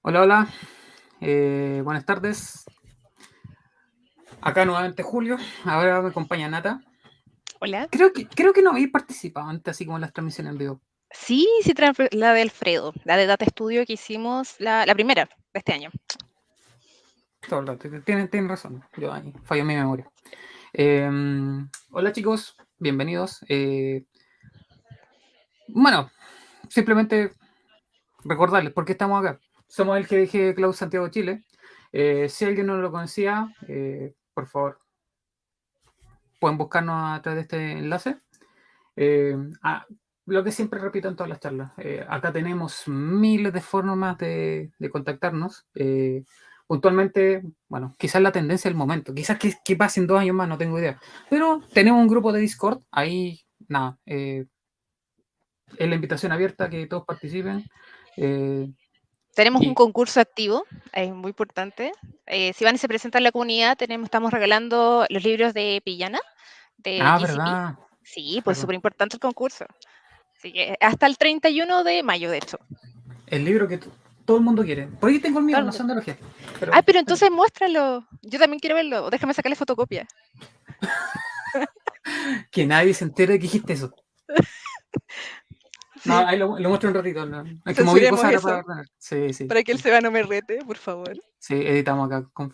Hola, hola. Buenas tardes. Acá nuevamente Julio. Ahora me acompaña Nata. Hola. Creo que no habéis participado antes, así como en las transmisiones en vivo. Sí, sí, la de Alfredo, la de Data Studio que hicimos, la primera de este año. Todo el rato. Tienen razón. Yo ahí fallo mi memoria. Eh, Hola chicos, bienvenidos. Bueno, simplemente recordarles por qué estamos acá. Somos el GDG Cloud Santiago Chile. Si alguien no lo conocía, por favor, pueden buscarnos a través de este enlace. Eh, ah, lo que siempre repito en todas las charlas, acá tenemos miles de formas de contactarnos. Puntualmente, bueno, quizás la tendencia del momento, quizás que pasen 2 años más, no tengo idea. Pero tenemos un grupo de Discord, ahí nada, es la invitación abierta que todos participen. eh, Tenemos un y, concurso activo, es muy importante. Si van y se presentan en la comunidad, estamos regalando los libros de Pillana, de GCP. verdad, Sí, pues verdad. súper importante el concurso. Así que hasta el 31 de mayo, de hecho. El libro que todo el mundo quiere. Por ahí tengo el Todo mío, el no mundo. sé dónde lo dejé, Ah, pero pero entonces muéstralo. Yo también quiero verlo. Déjame sacarle fotocopia. que nadie se entere de que dijiste eso. No, Sí, ahí lo muestro un ratito. Es que moví censuremos cosas ahora para eso ordenar. Sí, sí, para que el sí. Seba no me rete, por favor. Sí, editamos acá. Lo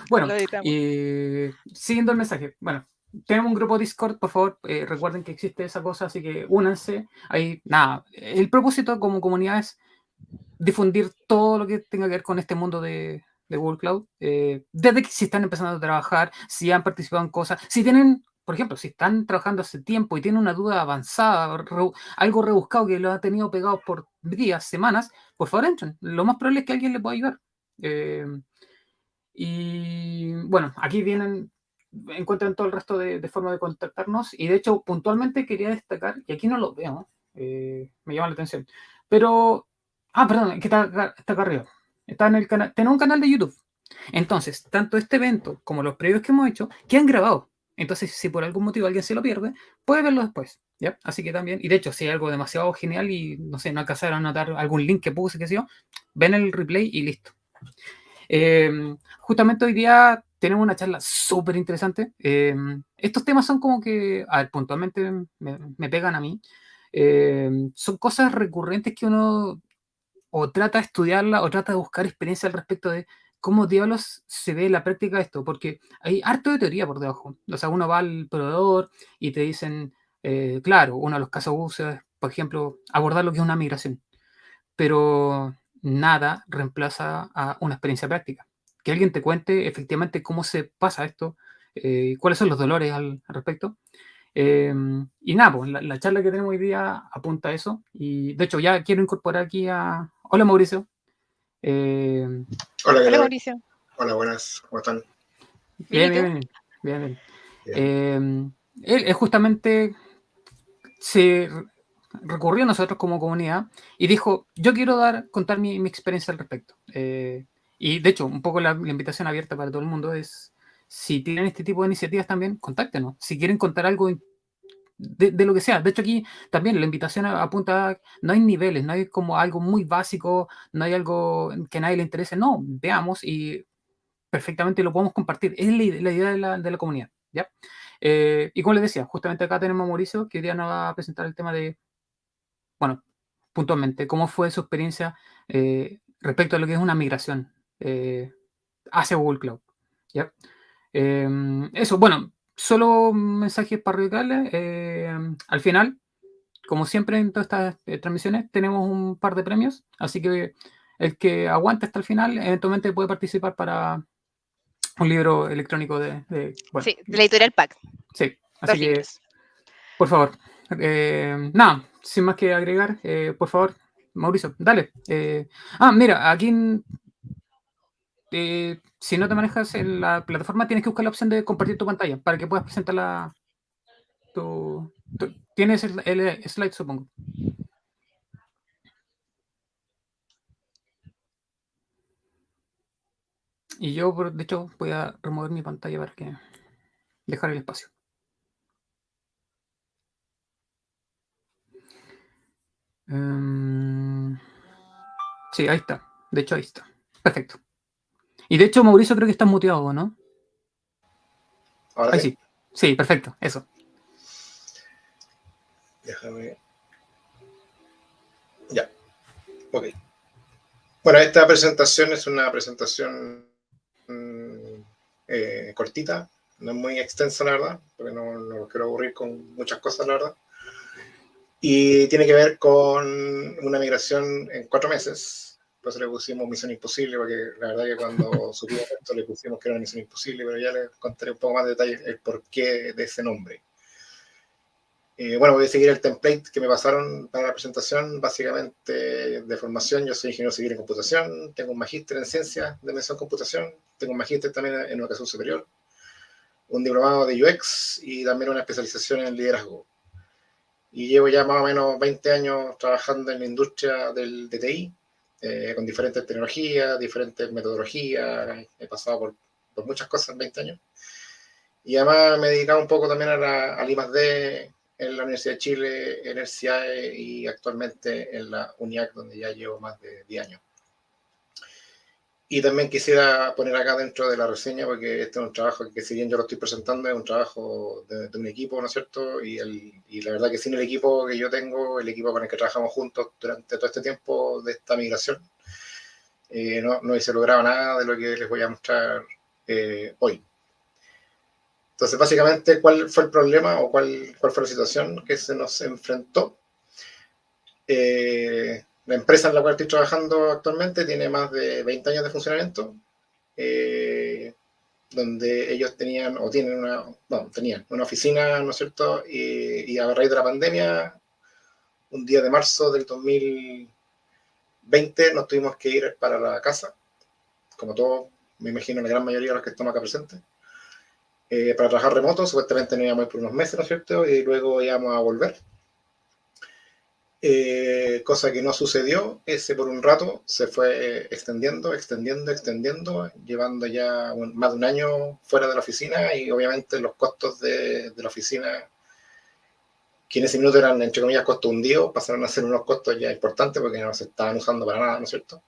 Bueno, editamos. y siguiendo el mensaje. Bueno, tenemos un grupo Discord, por favor. Recuerden que existe esa cosa, así que únanse. Ahí, nada. El propósito como comunidad es difundir todo lo que tenga que ver con este mundo de Google Cloud. Desde que si están empezando a trabajar, si han participado en cosas, si tienen, por ejemplo, si están trabajando hace tiempo y tienen una duda avanzada, algo rebuscado que lo ha tenido pegado por días, semanas, por favor entren. Lo más probable es que alguien le pueda ayudar. Eh, y bueno, aquí vienen, encuentran todo el resto de formas de contactarnos. Y de hecho, puntualmente quería destacar, y aquí no lo veo, me llama la atención. Pero, perdón, que está acá arriba. Está en el canal, tenemos un canal de YouTube. Entonces, tanto este evento como los previos que hemos hecho quedan grabados. Entonces, si por algún motivo alguien se lo pierde, puede verlo después. ¿Ya? Así que también, y de hecho, si hay algo demasiado genial y no sé, no alcanzaron a anotar algún link que puse, qué sé yo, ven el replay y listo. Justamente hoy día tenemos una charla súper interesante. Estos temas son como que, a ver, puntualmente me pegan a mí. Son cosas recurrentes que uno o trata de estudiarla o trata de buscar experiencia al respecto de cómo diablos se ve la práctica de esto, porque hay harto de teoría por debajo. O sea, uno va al proveedor y te dicen, claro, uno de los casos usa es, por ejemplo, abordar lo que es una migración, pero nada reemplaza a una experiencia práctica. Que alguien te cuente efectivamente cómo se pasa esto, cuáles son los dolores al respecto. Y nada, pues la charla que tenemos hoy día apunta a eso. Y de hecho, ya quiero incorporar aquí a. Hola Mauricio. Eh, Hola, ¿qué Hola, tal? Mauricio. Hola, buenas, ¿cómo están? Bien, ¿y bien, bien, tú? bien, bien, bien. Bien. Él justamente se recurrió a nosotros como comunidad y dijo, yo quiero contar mi experiencia al respecto. Y de hecho, un poco la invitación abierta para todo el mundo es, si tienen este tipo de iniciativas también, contáctenos. Si quieren contar algo de lo que sea. De hecho, aquí también la invitación apunta, no hay niveles, no hay como algo muy básico, no hay algo que a nadie le interese. No, veamos y perfectamente lo podemos compartir. Es la idea de la comunidad, ¿ya? Y como les decía, justamente acá tenemos a Mauricio, que hoy día nos va a presentar el tema de, bueno, puntualmente, cómo fue su experiencia respecto a lo que es una migración hacia Google Cloud, ¿ya? Eso, bueno, solo mensajes parroquiales. Al final, como siempre en todas estas transmisiones, tenemos un par de premios, así que el que aguante hasta el final eventualmente puede participar para un libro electrónico bueno, Sí, de la editorial PAC, sí, así 2 que, libros. por favor, nada, sin más que agregar, por favor, Mauricio, dale. Mira, aquí si no te manejas en la plataforma, tienes que buscar la opción de compartir tu pantalla para que puedas presentar tienes el slide, supongo. Y yo, de hecho, voy a remover mi pantalla para que dejar el espacio. Sí, ahí está. De hecho, ahí está. Perfecto. Y de hecho, Mauricio, creo que estás muteado, ¿no? ¿Ahora Ahí sí? sí. Sí, perfecto, eso. Déjame. Ya, ok. Bueno, esta presentación es una presentación cortita, no es muy extensa, la verdad, porque no quiero aburrir con muchas cosas, la verdad. Y tiene que ver con una migración en 4 meses. Por eso le pusimos Misión Imposible, porque la verdad que cuando supimos esto le pusimos que era una misión imposible, pero ya les contaré un poco más de detalles el porqué de ese nombre. Bueno, voy a seguir el template que me pasaron para la presentación. Básicamente, de formación, yo soy ingeniero civil en computación, tengo un magíster en ciencias de mención computación, tengo un magíster también en educación superior, un diplomado de UX y también una especialización en liderazgo. Y llevo ya más o menos 20 años trabajando en la industria del TI, con diferentes tecnologías, diferentes metodologías. He pasado por muchas cosas en 20 años. Y además me he dedicado un poco también al I+D en la Universidad de Chile, en el CIAE y actualmente en la UNIAC, donde ya llevo más de 10 años. Y también quisiera poner acá dentro de la reseña, porque este es un trabajo que si bien yo lo estoy presentando, es un trabajo de un equipo, ¿no es cierto? Y la verdad que sin el equipo que yo tengo, el equipo con el que trabajamos juntos durante todo este tiempo de esta migración, no hubiese logrado nada de lo que les voy a mostrar hoy. Entonces, básicamente, ¿cuál fue el problema o cuál fue la situación que se nos enfrentó? La empresa en la cual estoy trabajando actualmente tiene más de 20 años de funcionamiento, donde ellos tenían tenían una oficina, ¿no es cierto? Y a raíz de la pandemia, un día de marzo del 2020 nos tuvimos que ir para la casa, como todos, me imagino la gran mayoría de los que estamos acá presentes. Para trabajar remoto, supuestamente no íbamos a ir por unos meses, ¿no es cierto? Y luego íbamos a volver. Cosa que no sucedió, ese por un rato se fue extendiendo, llevando ya más de un año fuera de la oficina y obviamente los costos de la oficina, que en ese minuto eran entre comillas costos hundidos, pasaron a ser unos costos ya importantes porque no se estaban usando para nada, ¿no es cierto?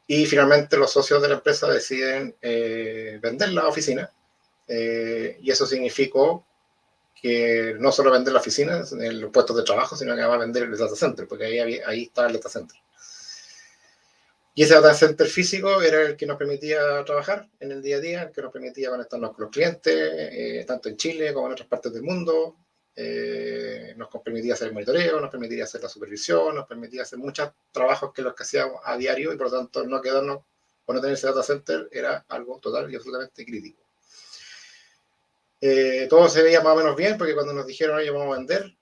Y finalmente los socios de la empresa deciden vender la oficina. Y eso significó que no solo vender la oficina, los puestos de trabajo, sino que además vender el data center, porque ahí estaba el data center. Y ese data center físico era el que nos permitía trabajar en el día a día, el que nos permitía conectarnos con los clientes, tanto en Chile como en otras partes del mundo. Nos permitía hacer el monitoreo, nos permitía hacer la supervisión, nos permitía hacer muchos trabajos que los que hacíamos a diario y por lo tanto no quedarnos o no tener ese data center era algo total y absolutamente crítico. Todo se veía más o menos bien porque cuando nos dijeron, oye, vamos a vender,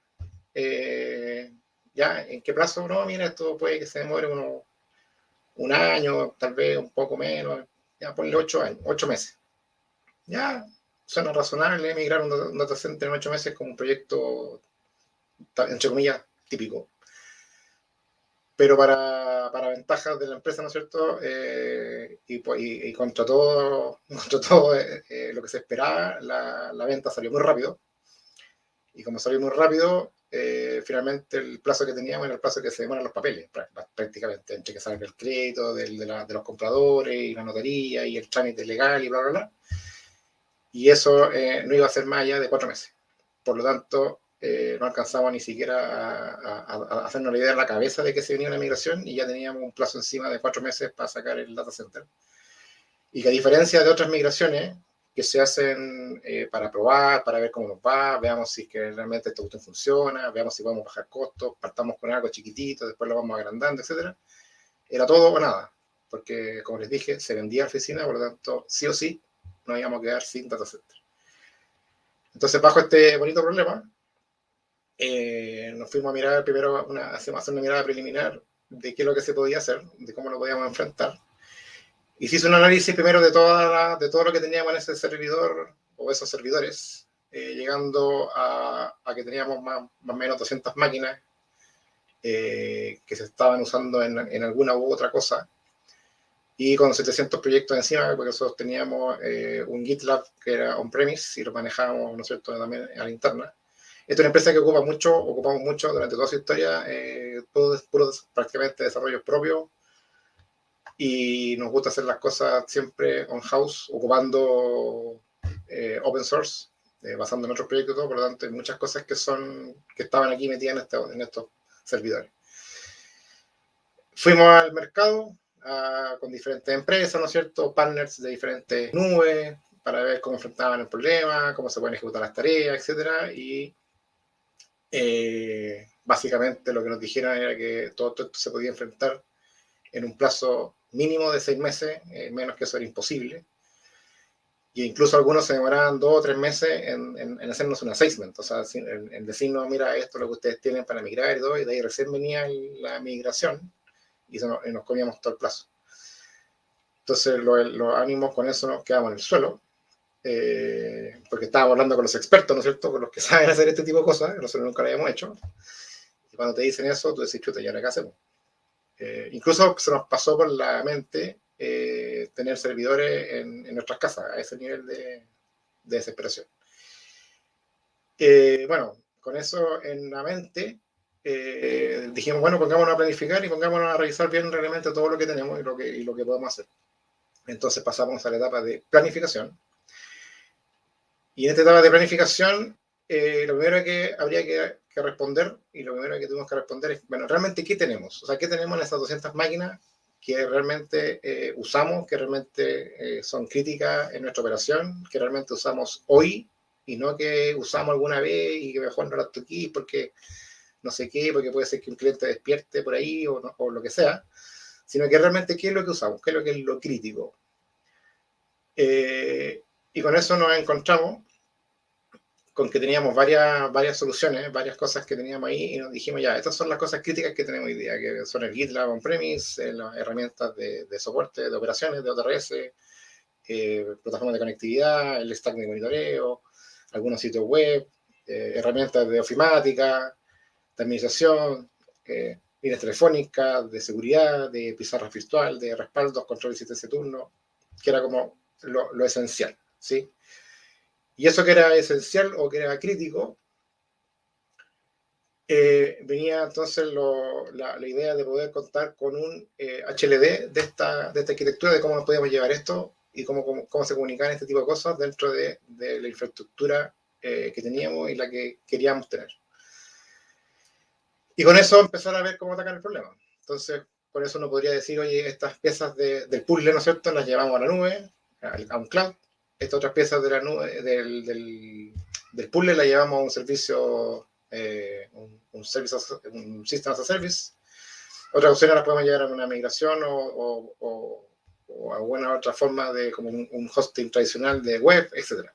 ya, ¿en qué plazo? No, mira, esto puede que se demore un año, tal vez un poco menos, ya ponle 8 meses. Ya, suena razonable migrar un data center en 8 meses como un proyecto, entre comillas, típico. Pero para ventajas de la empresa, ¿no es cierto? Y contra todo lo que se esperaba, la venta salió muy rápido. Y como salió muy rápido, finalmente el plazo que teníamos era el plazo que se demoran los papeles, prácticamente, entre que salga el crédito de los compradores y la notaría y el trámite legal y bla, bla, bla. Y eso no iba a ser más allá de 4 meses. Por lo tanto, no alcanzamos ni siquiera a hacernos la idea en la cabeza de que se venía una migración y ya teníamos un plazo encima de 4 meses para sacar el data center. Y que a diferencia de otras migraciones que se hacen para probar, para ver cómo nos va, veamos si es que realmente esta cuestión funciona, veamos si podemos bajar costos, partamos con algo chiquitito, después lo vamos agrandando, etc. Era todo o nada, porque como les dije, se vendía oficina, por lo tanto, sí o sí, nos íbamos a quedar sin data center. Entonces, bajo este bonito problema, nos fuimos a mirar primero, hacer una mirada preliminar de qué es lo que se podía hacer, de cómo lo podíamos enfrentar. Y se hizo un análisis primero de todo lo que teníamos en ese servidor o esos servidores, llegando a que teníamos más o menos 200 máquinas que se estaban usando en alguna u otra cosa, y con 700 proyectos encima, porque nosotros teníamos un GitLab que era on-premise y lo manejábamos, ¿no es cierto?, también a la interna. Esta es una empresa que ocupamos mucho durante toda su historia, prácticamente desarrollos propios, y nos gusta hacer las cosas siempre on-house, ocupando open source, basando en otros proyectos y todo. Por lo tanto, hay muchas cosas que estaban aquí metidas en estos servidores. Fuimos al mercado con diferentes empresas, ¿no es cierto? Partners de diferentes nubes, para ver cómo enfrentaban el problema, cómo se pueden ejecutar las tareas, etc. Y básicamente lo que nos dijeron era que todo esto se podía enfrentar en un plazo mínimo de 6 meses, menos que eso era imposible. Y incluso algunos se demoraban 2 o 3 meses en hacernos un assessment, o sea, en decirnos, mira, esto es lo que ustedes tienen para migrar y todo, y de ahí recién venía la migración, y nos comíamos todo el plazo. Entonces los ánimos con eso nos quedamos en el suelo, porque estábamos hablando con los expertos, ¿no es cierto?, con los que saben hacer este tipo de cosas, nosotros nunca lo habíamos hecho, y cuando te dicen eso, tú decís, chuta, ¿y ahora qué hacemos? Incluso se nos pasó por la mente tener servidores en nuestras casas, a ese nivel de desesperación. Bueno, con eso en la mente, dijimos, bueno, pongámonos a planificar y pongámonos a revisar bien realmente todo lo que tenemos y lo que podemos hacer. Entonces pasamos a la etapa de planificación. Y en esta etapa de planificación, lo primero que habría que responder, y lo primero que tuvimos que responder es, bueno, realmente, ¿qué tenemos? O sea, ¿qué tenemos en esas 200 máquinas que realmente usamos, que realmente son críticas en nuestra operación, que realmente usamos hoy, y no que usamos alguna vez y que mejor no las toqué porque no sé qué, porque puede ser que un cliente despierte por ahí o lo que sea, sino que realmente qué es lo que usamos, qué es lo que es lo crítico. Y con eso nos encontramos con que teníamos varias soluciones, varias cosas que teníamos ahí, y nos dijimos, ya, estas son las cosas críticas que tenemos hoy día, que son el GitLab on-premise, las herramientas de soporte, de operaciones, de OTRS, plataformas de conectividad, el stack de monitoreo, algunos sitios web, herramientas de ofimática, de administración, líneas telefónicas, de seguridad, de pizarra virtual, de respaldos, control de asistencia de turno, que era como lo esencial, ¿sí? Y eso que era esencial o que era crítico, venía entonces la idea de poder contar con un HLD de esta arquitectura, de cómo nos podíamos llevar esto y cómo se comunicaban este tipo de cosas dentro de la infraestructura que teníamos y la que queríamos tener. Y con eso empezar a ver cómo atacar el problema. Entonces, por eso uno podría decir, oye, estas piezas del puzzle, ¿no es cierto?, las llevamos a la nube, a un cloud. Estas otras piezas de la nube, del puzzle las llevamos a un servicio, un System as a Service. Otras opciones las podemos llevar a una migración o a alguna otra forma de como un hosting tradicional de web, etc.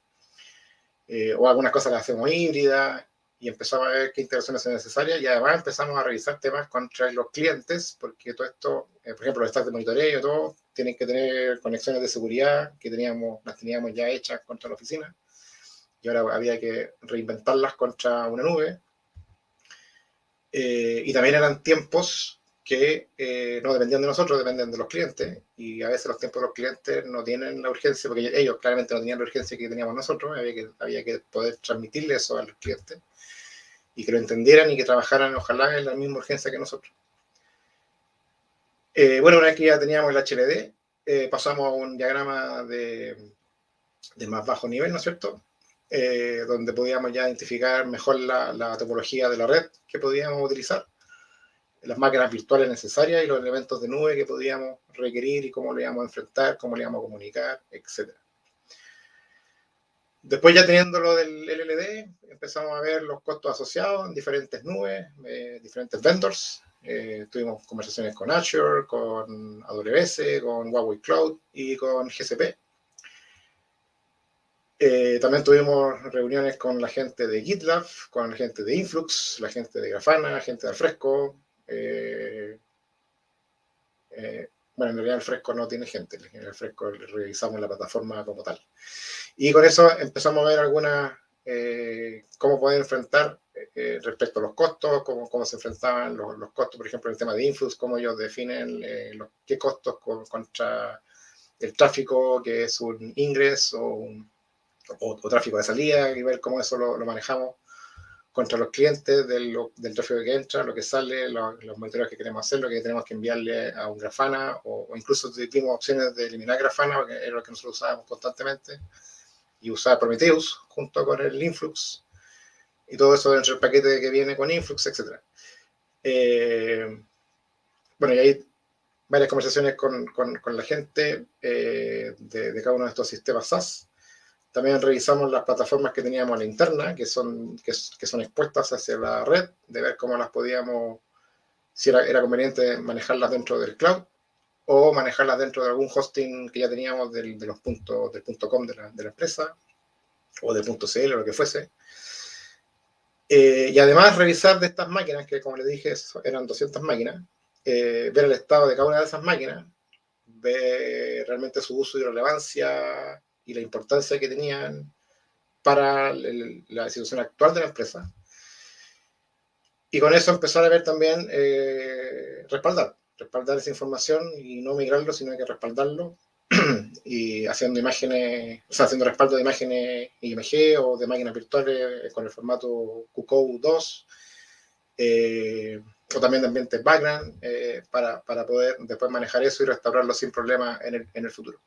O algunas cosas las hacemos híbridas, y empezamos a ver qué integraciones son necesarias, y además empezamos a revisar temas contra los clientes, porque todo esto, por ejemplo, los stacks de monitoreo, todo, tienen que tener conexiones de seguridad que las teníamos ya hechas contra la oficina, y ahora había que reinventarlas contra una nube. Y también eran tiempos que no dependían de nosotros, dependen de los clientes, y a veces los tiempos de los clientes no tienen la urgencia, porque ellos claramente no tenían la urgencia que teníamos nosotros, había que poder transmitirle eso a los clientes, y que lo entendieran y que trabajaran, ojalá, en la misma urgencia que nosotros. Bueno, una vez que ya teníamos el HLD, pasamos a un diagrama de más bajo nivel, ¿no es cierto?, donde podíamos ya identificar mejor la topología de la red que podíamos utilizar, las máquinas virtuales necesarias y los elementos de nube que podíamos requerir y cómo lo íbamos a enfrentar, cómo lo íbamos a comunicar, etc. Después, ya teniendo lo del LLD, empezamos a ver los costos asociados en diferentes nubes, diferentes vendors. Tuvimos conversaciones con Azure, con AWS, con Huawei Cloud y con GCP. También tuvimos reuniones con la gente de GitLab, con la gente de Influx, la gente de Grafana, la gente de Alfresco. Bueno, en realidad Alfresco no tiene gente, en Alfresco revisamos la plataforma como tal. Y con eso empezamos a ver cómo poder enfrentar respecto a los costos, cómo se enfrentaban los costos, por ejemplo, en el tema de Influx, cómo ellos definen qué costos contra el tráfico, que es un ingreso o tráfico de salida, y ver cómo eso lo manejamos contra los clientes del tráfico que entra, lo que sale, los monitoreos que queremos hacer, lo que tenemos que enviarle a un Grafana, o incluso tuvimos opciones de eliminar Grafana, que era lo que nosotros usábamos constantemente, y usar Prometheus junto con el Influx, y todo eso dentro del paquete que viene con Influx, etc. Bueno, y hay varias conversaciones con la gente de cada uno de estos sistemas SaaS. También revisamos las plataformas que teníamos a la interna, que son expuestas hacia la red, de ver cómo las podíamos, si era conveniente manejarlas dentro del cloud o manejarlas dentro de algún hosting que ya teníamos del .com de la empresa o del .cl o lo que fuese. Y además revisar de estas máquinas, que como les dije eran 200 máquinas, ver el estado de cada una de esas máquinas, ver realmente su uso y relevancia y la importancia que tenían para la situación actual de la empresa. Y con eso empezar a ver también respaldar esa información y no migrarlo, sino que respaldarlo y haciendo imágenes, o sea, haciendo respaldo de imágenes IMG o de máquinas virtuales con el formato QCOW 2 o también de ambientes background para poder después manejar eso y restaurarlo sin problema en el futuro.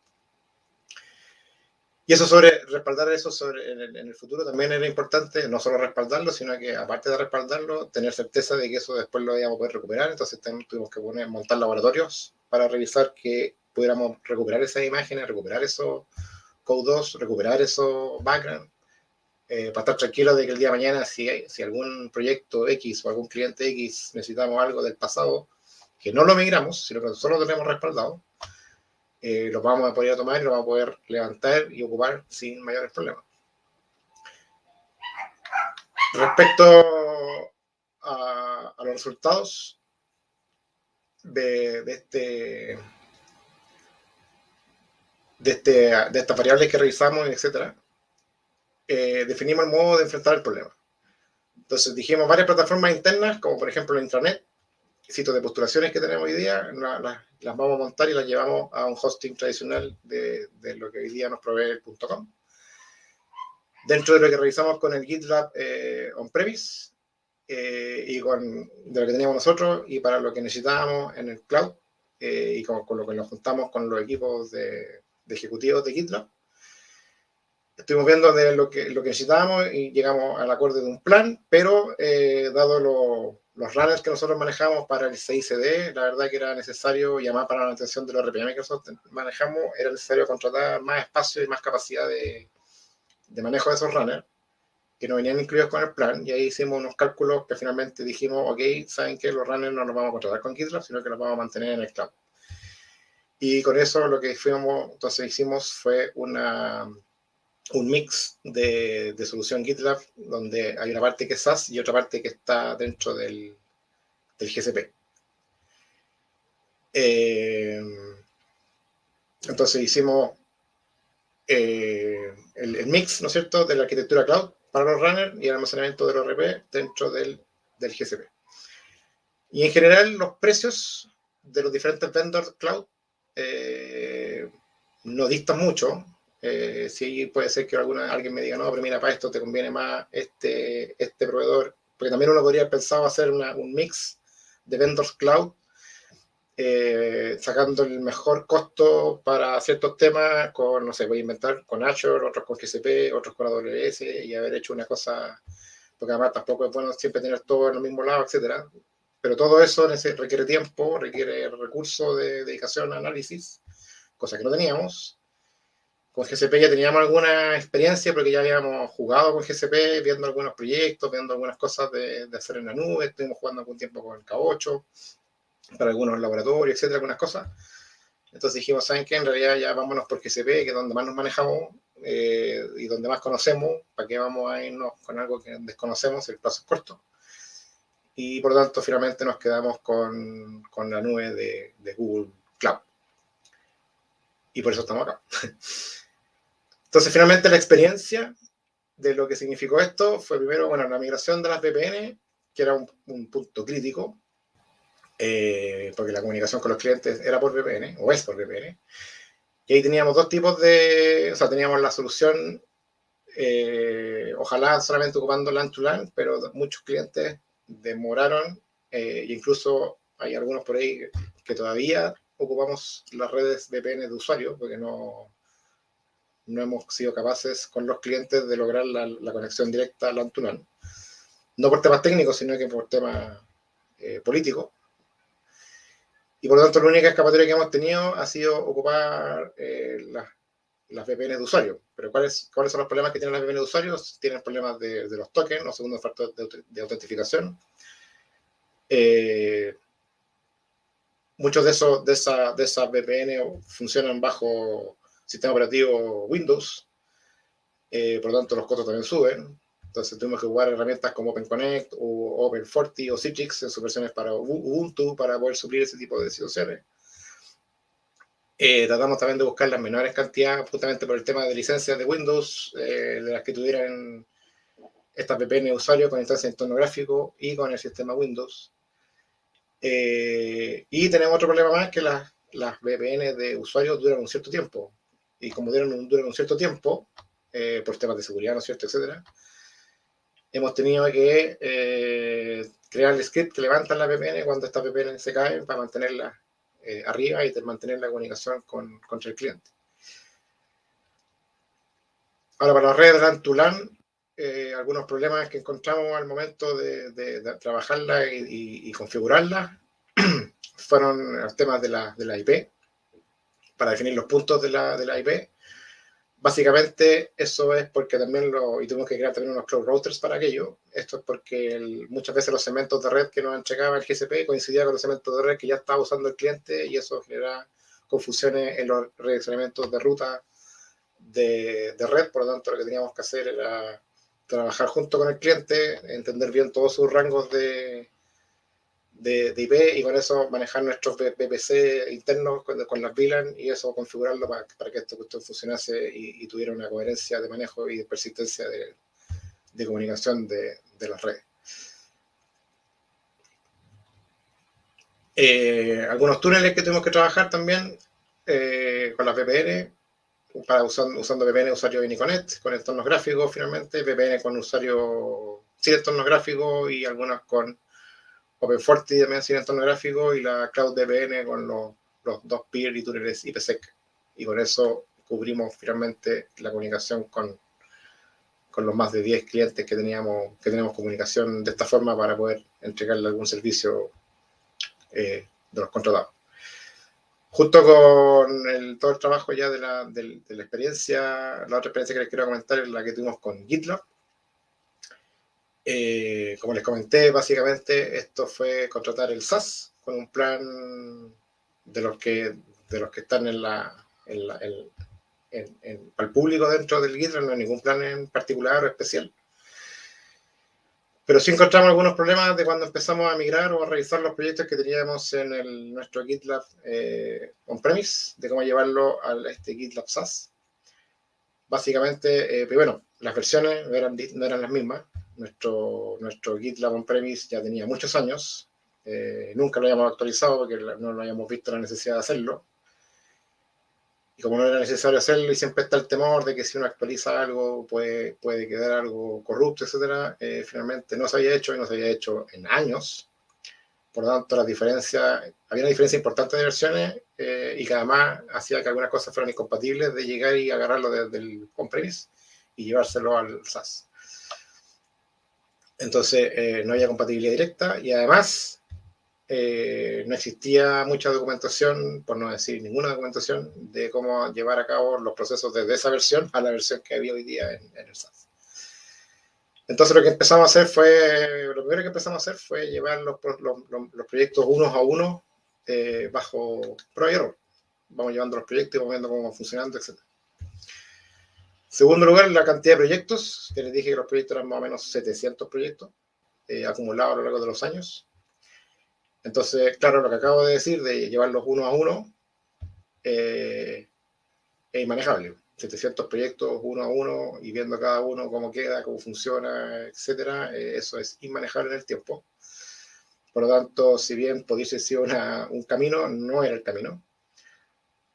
Y eso sobre respaldar eso en el futuro también era importante, no solo respaldarlo, sino que aparte de respaldarlo, tener certeza de que eso después lo íbamos a poder recuperar. Entonces tuvimos que montar laboratorios para revisar que pudiéramos recuperar esas imágenes, recuperar esos Code 2, recuperar esos background, para estar tranquilos de que el día de mañana, si algún proyecto X o algún cliente X necesitamos algo del pasado, que no lo migramos, sino que solo lo tenemos respaldado, lo vamos a poder tomar y lo vamos a poder levantar y ocupar sin mayores problemas. Respecto a los resultados de estas variables que revisamos, etc., definimos el modo de enfrentar el problema. Entonces dijimos varias plataformas internas, como por ejemplo la intranet, sitios de postulaciones que tenemos hoy día, las vamos a montar y las llevamos a un hosting tradicional de lo que hoy día nos provee el .com. Dentro de lo que revisamos con el GitLab on-premise y de lo que teníamos nosotros y para lo que necesitábamos en el cloud y con lo que nos juntamos con los equipos de ejecutivos de GitLab, estuvimos viendo de lo que necesitábamos y llegamos al acuerdo de un plan, pero dado los runners que nosotros manejamos para el CICD, la verdad que era necesario llamar para la atención de los RPM que nosotros manejamos, era necesario contratar más espacio y más capacidad de manejo de esos runners, que no venían incluidos con el plan, y ahí hicimos unos cálculos que finalmente dijimos, ok, saben que los runners no los vamos a contratar con GitLab, sino que los vamos a mantener en el cloud. Y con eso lo que entonces hicimos fue un mix de solución GitLab, donde hay una parte que es SaaS y otra parte que está dentro del GCP. Entonces hicimos el mix, ¿no es cierto?, de la arquitectura cloud para los runners y el almacenamiento de los RP dentro del GCP. Y en general los precios de los diferentes vendors cloud no distan mucho. Sí puede ser que alguien me diga, no, pero mira, para esto te conviene más este proveedor, porque también uno podría pensar hacer un mix de vendors cloud, sacando el mejor costo para ciertos temas con, no sé, voy a inventar con Azure, otros con GCP, otros con AWS, y haber hecho una cosa, porque además tampoco es bueno siempre tener todo en el mismo lado, etcétera. Pero todo eso requiere tiempo, requiere recursos de dedicación, análisis, cosa que no teníamos. Con GCP ya teníamos alguna experiencia porque ya habíamos jugado con GCP, viendo algunos proyectos, viendo algunas cosas de hacer en la nube, estuvimos jugando algún tiempo con el K8, para algunos laboratorios, etcétera, algunas cosas. Entonces dijimos, ¿saben qué? En realidad ya vámonos por GCP, que es donde más nos manejamos y donde más conocemos. ¿Para qué vamos a irnos con algo que desconocemos? El plazo es corto. Y por lo tanto, finalmente nos quedamos con la nube de Google Cloud. Y por eso estamos acá. Entonces, finalmente, la experiencia de lo que significó esto fue primero, bueno, la migración de las VPN, que era un punto crítico, porque la comunicación con los clientes era por VPN, o es por VPN. Y ahí teníamos dos tipos o sea, teníamos la solución ojalá solamente ocupando LAN to LAN, pero muchos clientes demoraron, e incluso hay algunos por ahí que todavía ocupamos las redes VPN de usuario, porque no hemos sido capaces con los clientes de lograr la conexión directa LAN to LAN. No por temas técnicos, sino que por temas políticos. Y por lo tanto, la única escapatoria que hemos tenido ha sido ocupar las VPN de usuario. Pero ¿cuáles son los problemas que tienen las VPN de usuarios? Tienen problemas de los tokens, los segundos factores de autentificación. Muchos de esas VPN funcionan bajo sistema operativo Windows. Por lo tanto, los costos también suben. Entonces tuvimos que jugar herramientas como OpenConnect o Open40 o Citrix en sus versiones para Ubuntu para poder suplir ese tipo de situaciones. Tratamos también de buscar las menores cantidades justamente por el tema de licencias de Windows, de las que tuvieran estas VPN de usuario con instancia de entorno gráfico y con el sistema Windows. Y tenemos otro problema más, que las VPN de usuarios duran un cierto tiempo. Y como duran un cierto tiempo, por temas de seguridad, ¿no es cierto?, etcétera, hemos tenido que crear el script que levantan la VPN cuando estas VPN se caen para mantenerla arriba y mantener la comunicación contra el cliente. Ahora, para las redes LAN to LAN, algunos problemas que encontramos al momento de trabajarla y configurarla fueron los temas de la IP, para definir los puntos de la IP. Básicamente, eso es porque también y tuvimos que crear también unos cloud routers para aquello. Esto es porque muchas veces los segmentos de red que nos entregaba el GCP coincidían con los segmentos de red que ya estaba usando el cliente, y eso genera confusiones en los redireccionamientos de ruta de red. Por lo tanto, lo que teníamos que hacer era trabajar junto con el cliente, entender bien todos sus rangos de IP, y con eso manejar nuestros VPC internos con las VLAN, y eso configurarlo para que esto funcionase y tuviera una coherencia de manejo y de persistencia de comunicación de las redes. Algunos túneles que tuvimos que trabajar también con las VPN, usando VPN usuario Anyconnect, con entornos gráficos finalmente, VPN con usuario sin entornos gráficos y algunas con Open40 también sin entorno gráfico, y la Cloud VPN con los dos peer y túneles IPsec. Y con eso cubrimos finalmente la comunicación con los más de 10 clientes que tenemos comunicación de esta forma para poder entregarle algún servicio de los contratados. Junto con todo el trabajo ya de la experiencia, la otra experiencia que les quiero comentar es la que tuvimos con GitLab. Como les comenté, básicamente esto fue contratar el SaaS con un plan de los que están al público dentro del GitLab. No hay ningún plan en particular o especial. Pero sí encontramos algunos problemas de cuando empezamos a migrar o a revisar los proyectos que teníamos en nuestro GitLab on-premise, de cómo llevarlo a este GitLab SaaS. Básicamente, bueno, las versiones no eran las mismas. Nuestro GitLab on-premise ya tenía muchos años. Nunca lo habíamos actualizado porque no lo habíamos visto la necesidad de hacerlo. Y como no era necesario hacerlo, y siempre está el temor de que si uno actualiza algo puede quedar algo corrupto, etcétera, finalmente no se había hecho, y no se había hecho en años. Por lo tanto, había una diferencia importante de versiones, y que además hacía que algunas cosas fueran incompatibles de llegar y agarrarlo desde el on-premise y llevárselo al SaaS. Entonces, no había compatibilidad directa, y además no existía mucha documentación, por no decir ninguna documentación, de cómo llevar a cabo los procesos desde esa versión a la versión que había hoy día en el SaaS. Entonces lo primero que empezamos a hacer fue llevar los proyectos unos a uno bajo prueba y error. Vamos llevando los proyectos y vamos viendo cómo van funcionando, etc. Segundo lugar, la cantidad de proyectos, que les dije que los proyectos eran más o menos 700 proyectos acumulados a lo largo de los años. Entonces, claro, lo que acabo de decir, de llevarlos uno a uno, es inmanejable. 700 proyectos uno a uno y viendo cada uno cómo queda, cómo funciona, etcétera, eso es inmanejable en el tiempo. Por lo tanto, si bien pudiese ser un camino, no era el camino.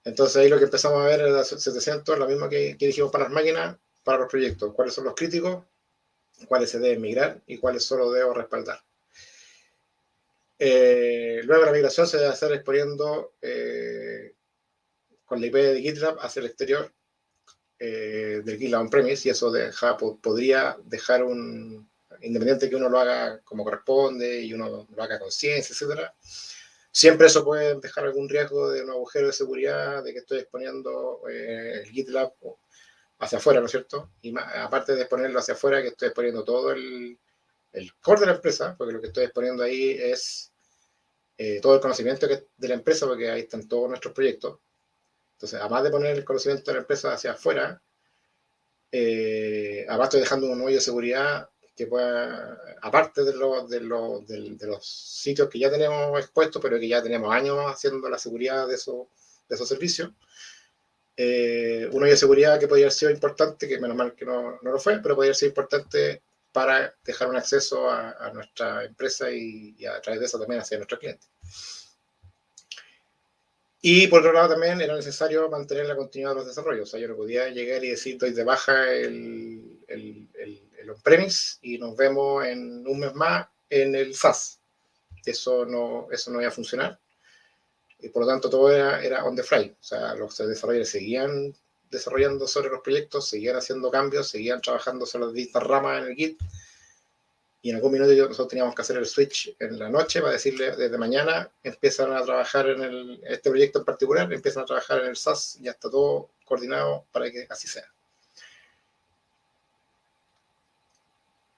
Entonces ahí lo que empezamos a ver era 700, lo mismo que dijimos para las máquinas, para los proyectos, cuáles son los críticos, cuáles se deben migrar y cuáles solo debo respaldar. Luego la migración se debe hacer exponiendo con la IP de GitLab hacia el exterior del GitLab on-premise, y eso podría dejar independiente que uno lo haga como corresponde y uno lo haga con ciencia, etcétera. Siempre eso puede dejar algún riesgo de un agujero de seguridad, de que estoy exponiendo el GitLab hacia afuera, ¿no es cierto? Y aparte de exponerlo hacia afuera, que estoy exponiendo todo el core de la empresa, porque lo que estoy exponiendo ahí es todo el conocimiento de la empresa, porque ahí están todos nuestros proyectos. Entonces, además de poner el conocimiento de la empresa hacia afuera, además estoy dejando un hoyo de seguridad que pueda, aparte de los sitios que ya tenemos expuestos, pero que ya tenemos años haciendo la seguridad de esos servicios, un hoyo de seguridad que podría haber sido importante, que menos mal que no lo fue, pero podría ser importante para dejar un acceso a nuestra empresa y a través de eso también hacia nuestros clientes. Y por otro lado también era necesario mantener la continuidad de los desarrollos. O sea, yo no podía llegar y decir, doy de baja el on-premise y nos vemos en un mes más en el SaaS. Eso no iba a funcionar. Y por lo tanto todo era on the fly. O sea, los desarrolladores seguían desarrollando sobre los proyectos, seguían haciendo cambios, seguían trabajando sobre las distintas ramas en el Git. Y en algún minuto nosotros teníamos que hacer el switch en la noche para decirle, desde mañana empiezan a trabajar en este proyecto en particular, empiezan a trabajar en el SaaS, ya está todo coordinado para que así sea.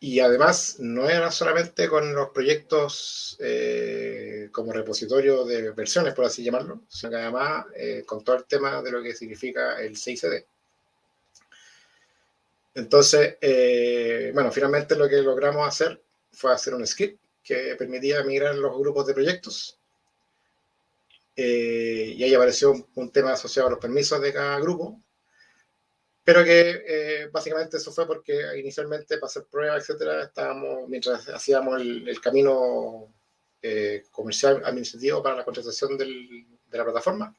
Y además, no era solamente con los proyectos como repositorio de versiones, por así llamarlo, sino que además con todo el tema de lo que significa el CICD. Entonces, bueno, finalmente lo que logramos hacer fue hacer un script que permitía migrar los grupos de proyectos. Y ahí apareció un tema asociado a los permisos de cada grupo, pero que básicamente eso fue porque inicialmente para hacer pruebas, etcétera, mientras hacíamos el camino comercial administrativo para la contratación de la plataforma,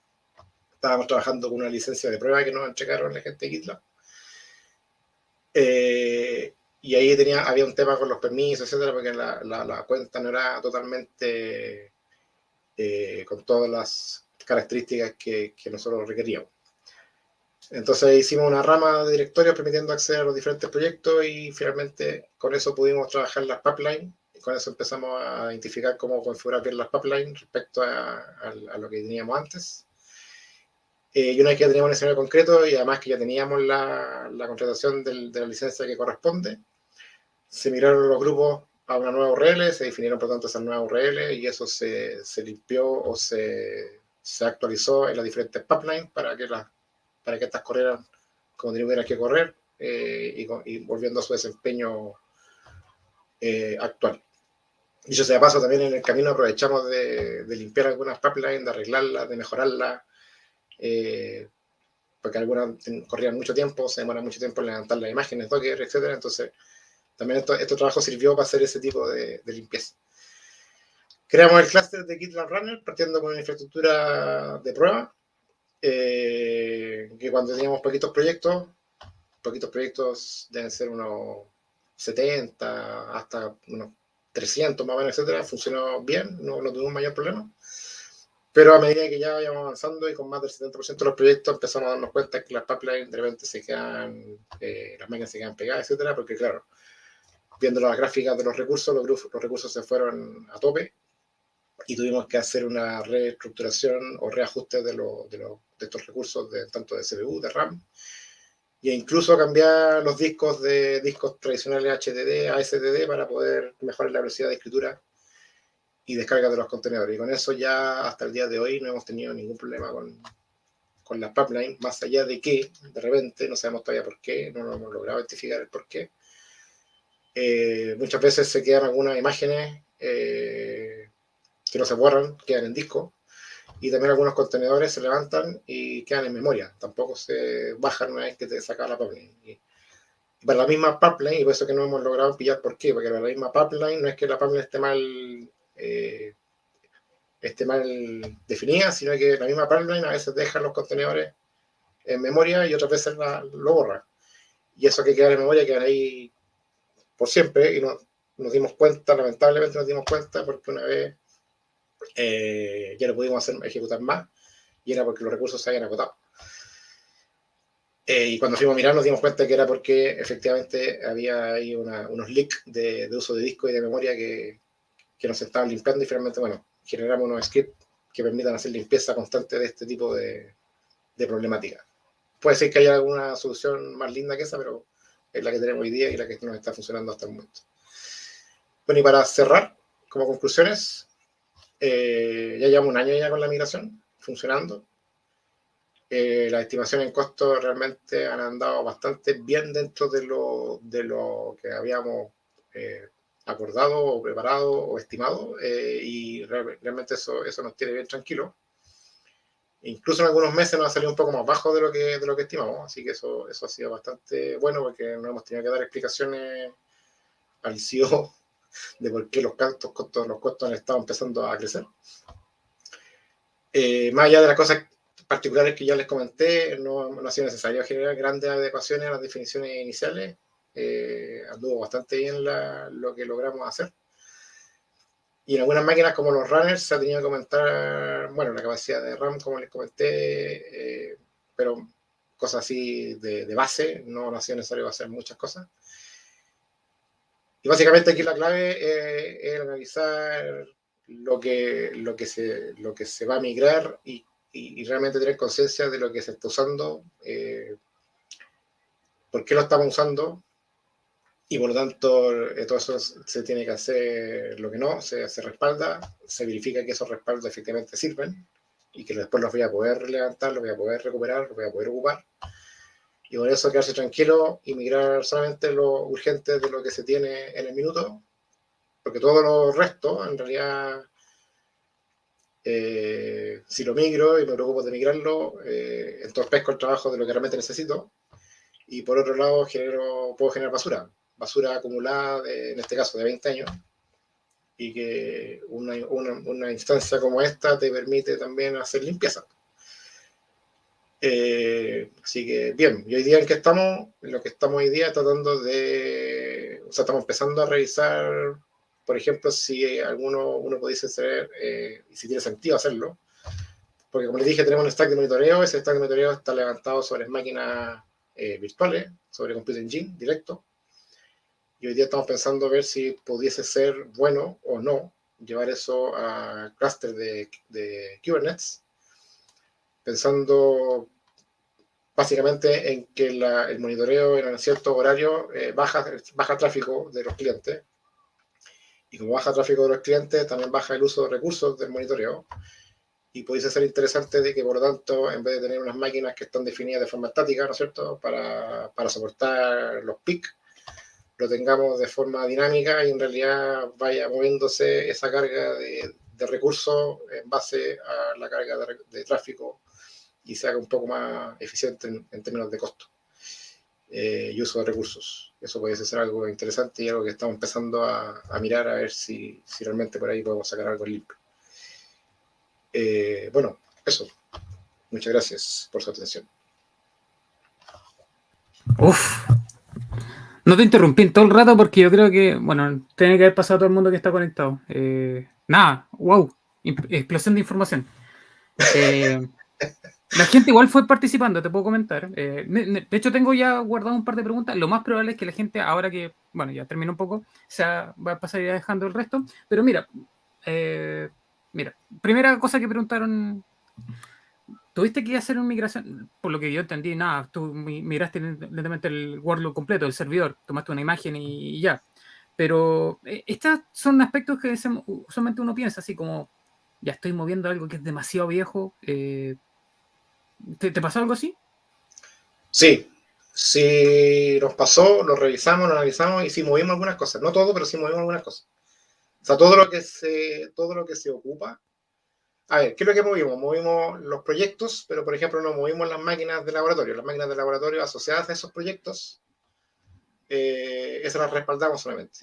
estábamos trabajando con una licencia de prueba que nos entregaron la gente de GitLab. Y ahí había un tema con los permisos, etcétera, porque la cuenta no era totalmente con todas las características que nosotros requeríamos. Entonces hicimos una rama de directorios permitiendo acceder a los diferentes proyectos y finalmente con eso pudimos trabajar las pipelines. Y con eso empezamos a identificar cómo configurar bien las pipelines respecto a lo que teníamos antes. Y una vez que ya teníamos un escenario concreto y además que ya teníamos la contratación de la licencia que corresponde, se migraron los grupos a una nueva URL, se definieron por tanto esas nuevas URL y eso se limpió o se actualizó en las diferentes pipelines para que estas corrieran como tuvieran que correr y volviendo a su desempeño actual. Y yo sea paso también en el camino aprovechamos de limpiar algunas pipelines, de arreglarlas, de mejorarlas, porque algunas corrían mucho tiempo, se demora mucho tiempo en levantar las imágenes, Docker, etcétera. Entonces, también este trabajo sirvió para hacer ese tipo de limpieza. Creamos el clúster de GitLab Runner partiendo con una infraestructura de prueba, que cuando teníamos poquitos proyectos deben ser unos 70 hasta unos 300 más o menos, etcétera, funcionó bien, no tuvimos mayor problema. Pero a medida que ya íbamos avanzando y con más del 70% de los proyectos empezamos a darnos cuenta que las pipelines de repente se quedan, las máquinas se quedan pegadas, etcétera, porque claro, viendo las gráficas de los recursos, los recursos se fueron a tope y tuvimos que hacer una reestructuración o reajuste de estos recursos, tanto de CPU, de RAM, e incluso cambiar los discos de discos tradicionales HDD a SSD para poder mejorar la velocidad de escritura y descarga de los contenedores. Y con eso ya hasta el día de hoy no hemos tenido ningún problema con las pipelines, más allá de que de repente, no sabemos todavía por qué, no hemos logrado identificar el por qué. Muchas veces se quedan algunas imágenes que no se borran, quedan en disco, y también algunos contenedores se levantan y quedan en memoria, tampoco se bajan una vez que te saca la pipeline. Y para la misma pipeline, y por eso que no hemos logrado pillar por qué, porque para la misma pipeline no es que la pipeline esté mal definida, sino que la misma pipeline a veces deja los contenedores en memoria y otras veces lo borra. y eso que queda en memoria queda ahí por siempre, y nos dimos cuenta, lamentablemente nos dimos cuenta, porque una vez ya no pudimos ejecutar más, y era porque los recursos se habían agotado. Y cuando fuimos a mirar nos dimos cuenta que era porque efectivamente había ahí unos leaks de uso de disco y de memoria que nos estaban limpiando, y finalmente, bueno, generamos unos scripts que permitan hacer limpieza constante de este tipo de problemática. Puede ser que haya alguna solución más linda que esa, pero es la que tenemos hoy día y la que nos está funcionando hasta el momento. Bueno, y para cerrar, como conclusiones, ya llevamos un año ya con la migración funcionando. Las estimaciones en costo realmente han andado bastante bien dentro de lo que habíamos acordado o preparado o estimado, y realmente eso nos tiene bien tranquilos. Incluso en algunos meses nos ha salido un poco más bajo de lo que estimamos, así que eso ha sido bastante bueno, porque no hemos tenido que dar explicaciones al CEO de por qué los costos han estado empezando a crecer. Más allá de las cosas particulares que ya les comenté, no ha sido necesario generar grandes adecuaciones a las definiciones iniciales. Anduvo bastante bien lo que logramos hacer. Y en algunas máquinas como los runners se ha tenido que aumentar, bueno, la capacidad de RAM, como les comenté, pero cosas así de base, no ha sido necesario hacer muchas cosas. Y básicamente aquí la clave es analizar lo que se va a migrar y realmente tener conciencia de lo que se está usando, por qué lo estamos usando, y por lo tanto todo eso se tiene que hacer. Lo que no, se respalda, se verifica que esos respaldos efectivamente sirven y que después los voy a poder levantar, los voy a poder recuperar, los voy a poder ocupar. Y por eso quedarse tranquilo y migrar solamente lo urgente de lo que se tiene en el minuto, porque todo lo resto, en realidad, si lo migro y me preocupo de migrarlo, entorpezco el trabajo de lo que realmente necesito. Y por otro lado, puedo generar basura acumulada, en este caso de 20 años, y que una instancia como esta te permite también hacer limpieza. Así que bien, y hoy día en lo que estamos hoy día tratando estamos empezando a revisar, por ejemplo, si uno pudiese hacer, y si tiene sentido hacerlo, porque como les dije, tenemos un stack de monitoreo. Ese stack de monitoreo está levantado sobre máquinas virtuales, sobre Compute Engine directo, y hoy día estamos pensando ver si pudiese ser bueno o no llevar eso a cluster de Kubernetes, pensando básicamente en que el monitoreo en cierto horario baja tráfico de los clientes, y como baja tráfico de los clientes también baja el uso de recursos del monitoreo, y pudiese ser interesante de que, por lo tanto, en vez de tener unas máquinas que están definidas de forma estática, ¿no es cierto?, para soportar los peaks, lo tengamos de forma dinámica y en realidad vaya moviéndose esa carga de recursos en base a la carga de tráfico, y se haga un poco más eficiente en términos de costo y uso de recursos. Eso puede ser algo interesante y algo que estamos empezando a mirar, a ver si realmente por ahí podemos sacar algo limpio. Bueno, eso. Muchas gracias por su atención. Uf. No te interrumpí en todo el rato porque yo creo que, bueno, tiene que haber pasado todo el mundo que está conectado. Nada, wow, explosión de información. La gente igual fue participando, te puedo comentar. De hecho, tengo ya guardado un par de preguntas. Lo más probable es que la gente, ahora que, bueno, ya terminó un poco, va a pasar ya dejando el resto. Pero mira, primera cosa que preguntaron. ¿Tuviste que hacer una migración? Por lo que yo entendí, nada, tú migraste lentamente el workload completo, el servidor, tomaste una imagen y ya. Pero estos son aspectos que usualmente uno piensa, así como, ya estoy moviendo algo que es demasiado viejo. ¿Te pasó algo así? Sí, nos pasó, lo revisamos, lo analizamos y sí movimos algunas cosas. No todo, pero sí movimos algunas cosas. O sea, todo lo que se ocupa. A ver, ¿qué es lo que movimos? Movimos los proyectos, pero por ejemplo no movimos las máquinas de laboratorio. Las máquinas de laboratorio asociadas a esos proyectos, esas las respaldamos solamente.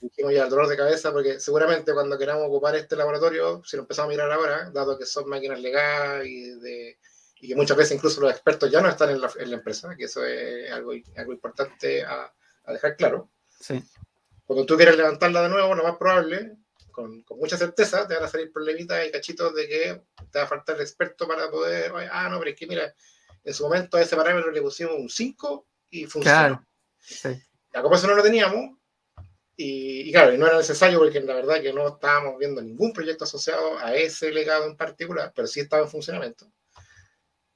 Dijimos ya el dolor de cabeza, porque seguramente cuando queramos ocupar este laboratorio, si lo empezamos a mirar ahora, dado que son máquinas legadas y y que muchas veces incluso los expertos ya no están en la empresa, que eso es algo importante a dejar claro. Sí. Cuando tú quieres levantarla de nuevo, lo más probable, con mucha certeza, te van a salir problemitas y cachitos de que te va a faltar el experto para poder, no, pero es que mira, en su momento a ese parámetro le pusimos un 5 y funcionó. Claro. Sí. Ya como eso no lo teníamos, y claro, y no era necesario porque la verdad que no estábamos viendo ningún proyecto asociado a ese legado en particular, pero sí estaba en funcionamiento.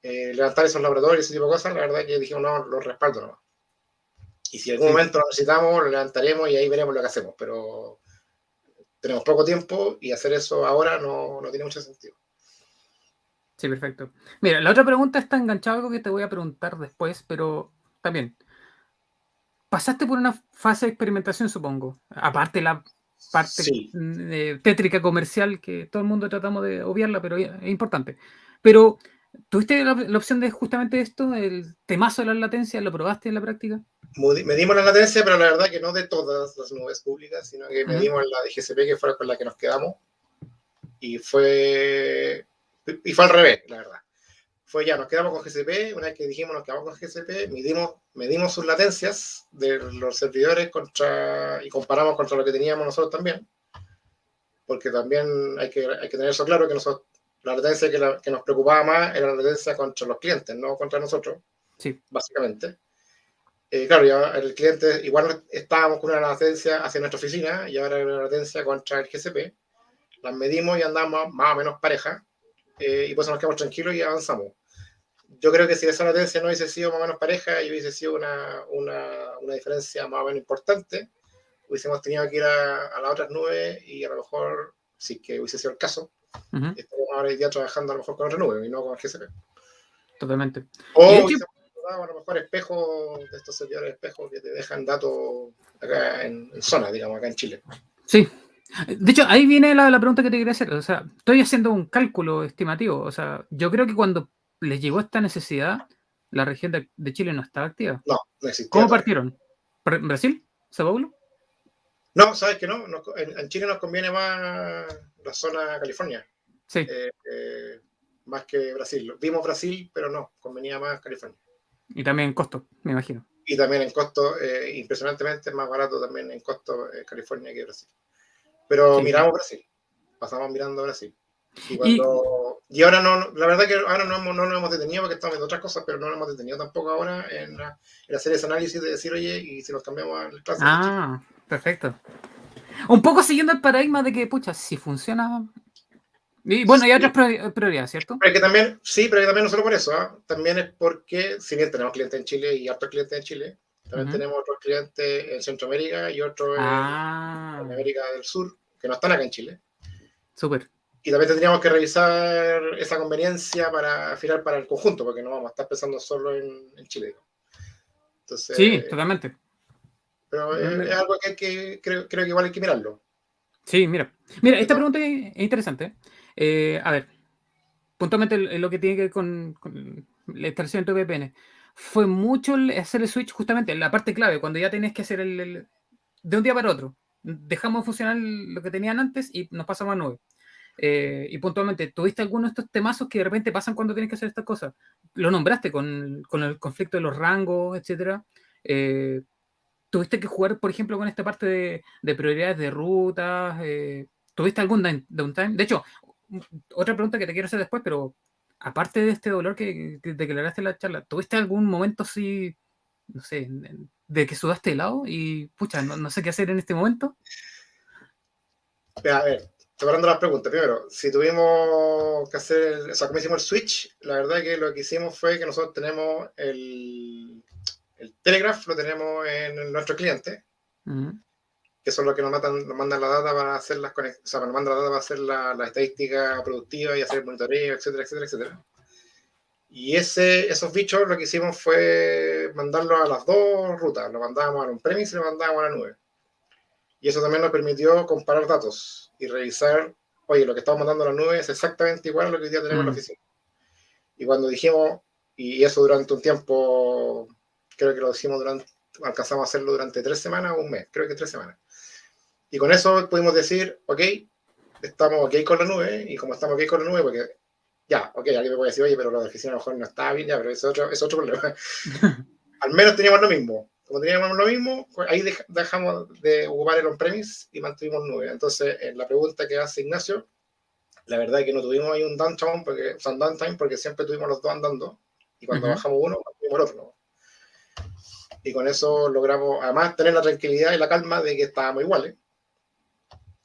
Levantar esos laboratorios, ese tipo de cosas, la verdad que dijimos, no, los respaldo nomás. Y si en algún momento lo necesitamos, lo levantaremos y ahí veremos lo que hacemos, pero tenemos poco tiempo y hacer eso ahora no tiene mucho sentido. Sí, perfecto. Mira, la otra pregunta está enganchada a algo que te voy a preguntar después, pero también, pasaste por una fase de experimentación, supongo, aparte la parte Sí. tétrica comercial que todo el mundo tratamos de obviarla, pero es importante. Pero, ¿tuviste la opción de justamente esto, el temazo de la latencia? ¿Lo probaste en la práctica? Medimos la latencia, pero la verdad que no de todas las nubes públicas, sino que medimos la de GCP, que fue con la que nos quedamos, y fue al revés, la verdad. Nos quedamos con GCP, una vez que dijimos nos quedamos con GCP, medimos sus latencias de los servidores y comparamos contra lo que teníamos nosotros también, porque también hay que tener eso claro, que nosotros, la latencia que nos preocupaba más era la latencia contra los clientes, no contra nosotros, sí, básicamente. Claro, ya el cliente, igual estábamos con una latencia hacia nuestra oficina y ahora era una latencia contra el GCP. Las medimos y andamos más o menos pareja, y pues nos quedamos tranquilos y avanzamos. Yo creo que si esa latencia no hubiese sido más o menos pareja y hubiese sido una diferencia más o menos importante, hubiésemos tenido que ir a las otras nubes y a lo mejor, si que hubiese sido el caso, estaríamos ahora día trabajando a lo mejor con otra nube y no con el GCP. Totalmente. O hubiésemos a lo mejor espejos, de estos servidores espejos que te dejan datos acá en zona, digamos, acá en Chile. Sí. De hecho, ahí viene la pregunta que te quería hacer. O sea, estoy haciendo un cálculo estimativo. O sea, yo creo que cuando les llegó esta necesidad, la región de Chile no estaba activa. No existía. ¿Cómo partieron? ¿Brasil? ¿Sao Paulo? No, sabes que no. En Chile nos conviene más la zona California. Sí. Más que Brasil. Vimos Brasil, pero no, convenía más California. Y también en costo, me imagino. Y también en costo, impresionantemente más barato también en costo California que Brasil. Pero sí, miramos Brasil, pasamos mirando Brasil. Y ahora no, la verdad que ahora no nos hemos detenido porque estamos viendo otras cosas, pero no nos hemos detenido tampoco ahora en hacer ese análisis de decir, oye, y si nos cambiamos al clásico. Perfecto. Un poco siguiendo el paradigma de que, pucha, si funciona. Y bueno, hay otras prioridades, ¿cierto? Pero que también, sí, pero que también no solo por eso, también es porque, si bien tenemos clientes en Chile y hartos clientes en Chile, también tenemos otros clientes en Centroamérica y otros en América del Sur, que no están acá en Chile. Súper. Y también tendríamos que revisar esa conveniencia para afinar para el conjunto, porque no vamos a estar pensando solo en Chile. Entonces, sí, totalmente. Pero es algo que creo que igual hay que mirarlo. Sí, mira, esta pregunta es interesante. A ver, puntualmente lo que tiene que ver con la instalación de tu VPN. Fue mucho hacer el switch justamente en la parte clave, cuando ya tenés que hacer de un día para otro. Dejamos de funcionar lo que tenían antes y nos pasamos a 9. Y puntualmente, ¿tuviste alguno de estos temazos que de repente pasan cuando tienes que hacer estas cosas? Lo nombraste con el conflicto de los rangos, etcétera. ¿Tuviste que jugar, por ejemplo, con esta parte de prioridades de rutas? ¿Tuviste algún downtime? De hecho, otra pregunta que te quiero hacer después, pero aparte de este dolor que declaraste en la charla, ¿tuviste algún momento así, no sé, de que sudaste helado y, pucha, no sé qué hacer en este momento? A ver, separando las preguntas. Primero, si tuvimos que hacer, o sea, como hicimos el switch, la verdad que lo que hicimos fue que nosotros tenemos el Telegraph, lo tenemos en nuestro cliente, que son los que nos mandan la data para hacer las conexiones, o sea, nos mandan la data para hacer la estadística productiva y hacer el monitoreo, etcétera, etcétera, etcétera. Y esos bichos lo que hicimos fue mandarlos a las dos rutas. Lo mandábamos a on-premise y lo mandábamos a la nube. Y eso también nos permitió comparar datos y revisar, oye, lo que estamos mandando a la nube es exactamente igual a lo que hoy día tenemos en la oficina. Y cuando dijimos, y eso durante un tiempo, creo que lo hicimos alcanzamos a hacerlo durante 3 semanas o un mes, creo que 3 semanas. Y con eso pudimos decir, ok, estamos ok con la nube, y como estamos ok con la nube, porque Ya, ok, alguien me puede decir, oye, pero lo de oficina a lo mejor no está bien, ya, pero es otro problema. Al menos teníamos lo mismo. Como teníamos lo mismo, pues ahí dejamos de ocupar el on-premise y mantuvimos nube. Entonces, en la pregunta que hace Ignacio, la verdad es que no tuvimos ahí un downtime porque siempre tuvimos los dos andando. Y cuando bajamos uno, mantuvimos el otro, ¿no? Y con eso logramos, además, tener la tranquilidad y la calma de que estábamos iguales.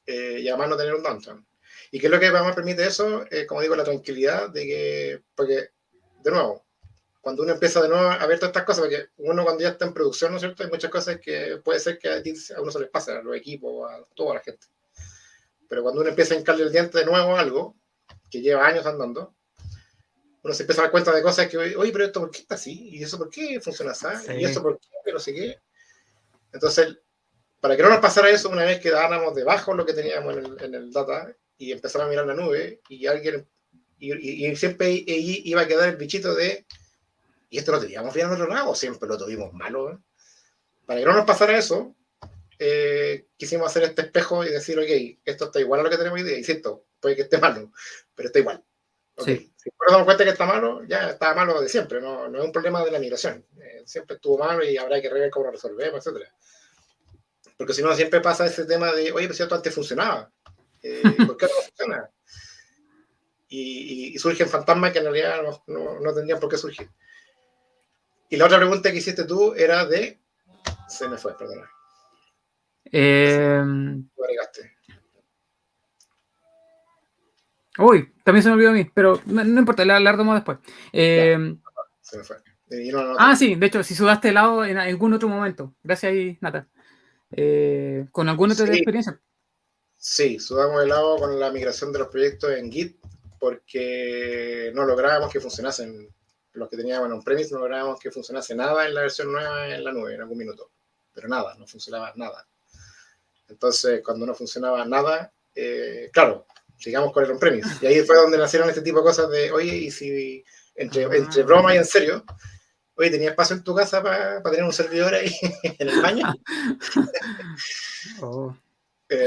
Y además no tener un downtime. ¿Y qué es lo que además permite eso? Como digo, la tranquilidad de que, porque, de nuevo, cuando uno empieza de nuevo a ver todas estas cosas, porque uno cuando ya está en producción, ¿no es cierto? Hay muchas cosas que puede ser que a uno se les pase, a los equipos, a toda la gente. Pero cuando uno empieza a hincarle el diente de nuevo a algo, que lleva años andando, uno se empieza a dar cuenta de cosas que, oye, pero esto ¿por qué está así? ¿Y eso por qué funciona así? Sí. ¿Y eso por qué? Pero no sé qué. Entonces, para que no nos pasara eso, una vez que dábamos debajo lo que teníamos en el data y empezamos a mirar la nube, y alguien, y siempre ahí iba a quedar el bichito de, y esto lo teníamos bien en otro lado, siempre lo tuvimos malo, ¿eh? Para que no nos pasara eso, quisimos hacer este espejo y decir, ok, esto está igual a lo que tenemos hoy día, insisto, puede que esté malo, pero está igual. Okay. Sí. Si nos damos cuenta que está malo, ya está malo de siempre, no es un problema de la migración. Siempre estuvo malo y habrá que rever cómo lo resolvemos, etc. Porque si no, siempre pasa ese tema de, oye, pero si esto antes funcionaba, ¿por qué no funciona? Y surgen fantasmas que en realidad no tendrían por qué surgir. Y la otra pregunta que hiciste tú era de... Se me fue, perdona. Tú agregaste. Uy, también se me olvidó a mí, pero no importa, la retomo después. Se me fue. Sí, de hecho, si sudaste helado en algún otro momento. Gracias ahí, Nata. ¿Con alguna otra experiencia? Sí, sudamos helado con la migración de los proyectos en Git porque no lográbamos que funcionasen. Los que teníamos en on-premise no lográbamos que funcionase nada en la versión nueva en la nube en algún minuto. Pero nada, no funcionaba nada. Entonces, cuando no funcionaba nada, claro, sigamos con el on-premise. Y ahí fue donde nacieron este tipo de cosas de, oye, y si entre broma y en serio, oye, ¿tenías espacio en tu casa para tener un servidor ahí en el baño?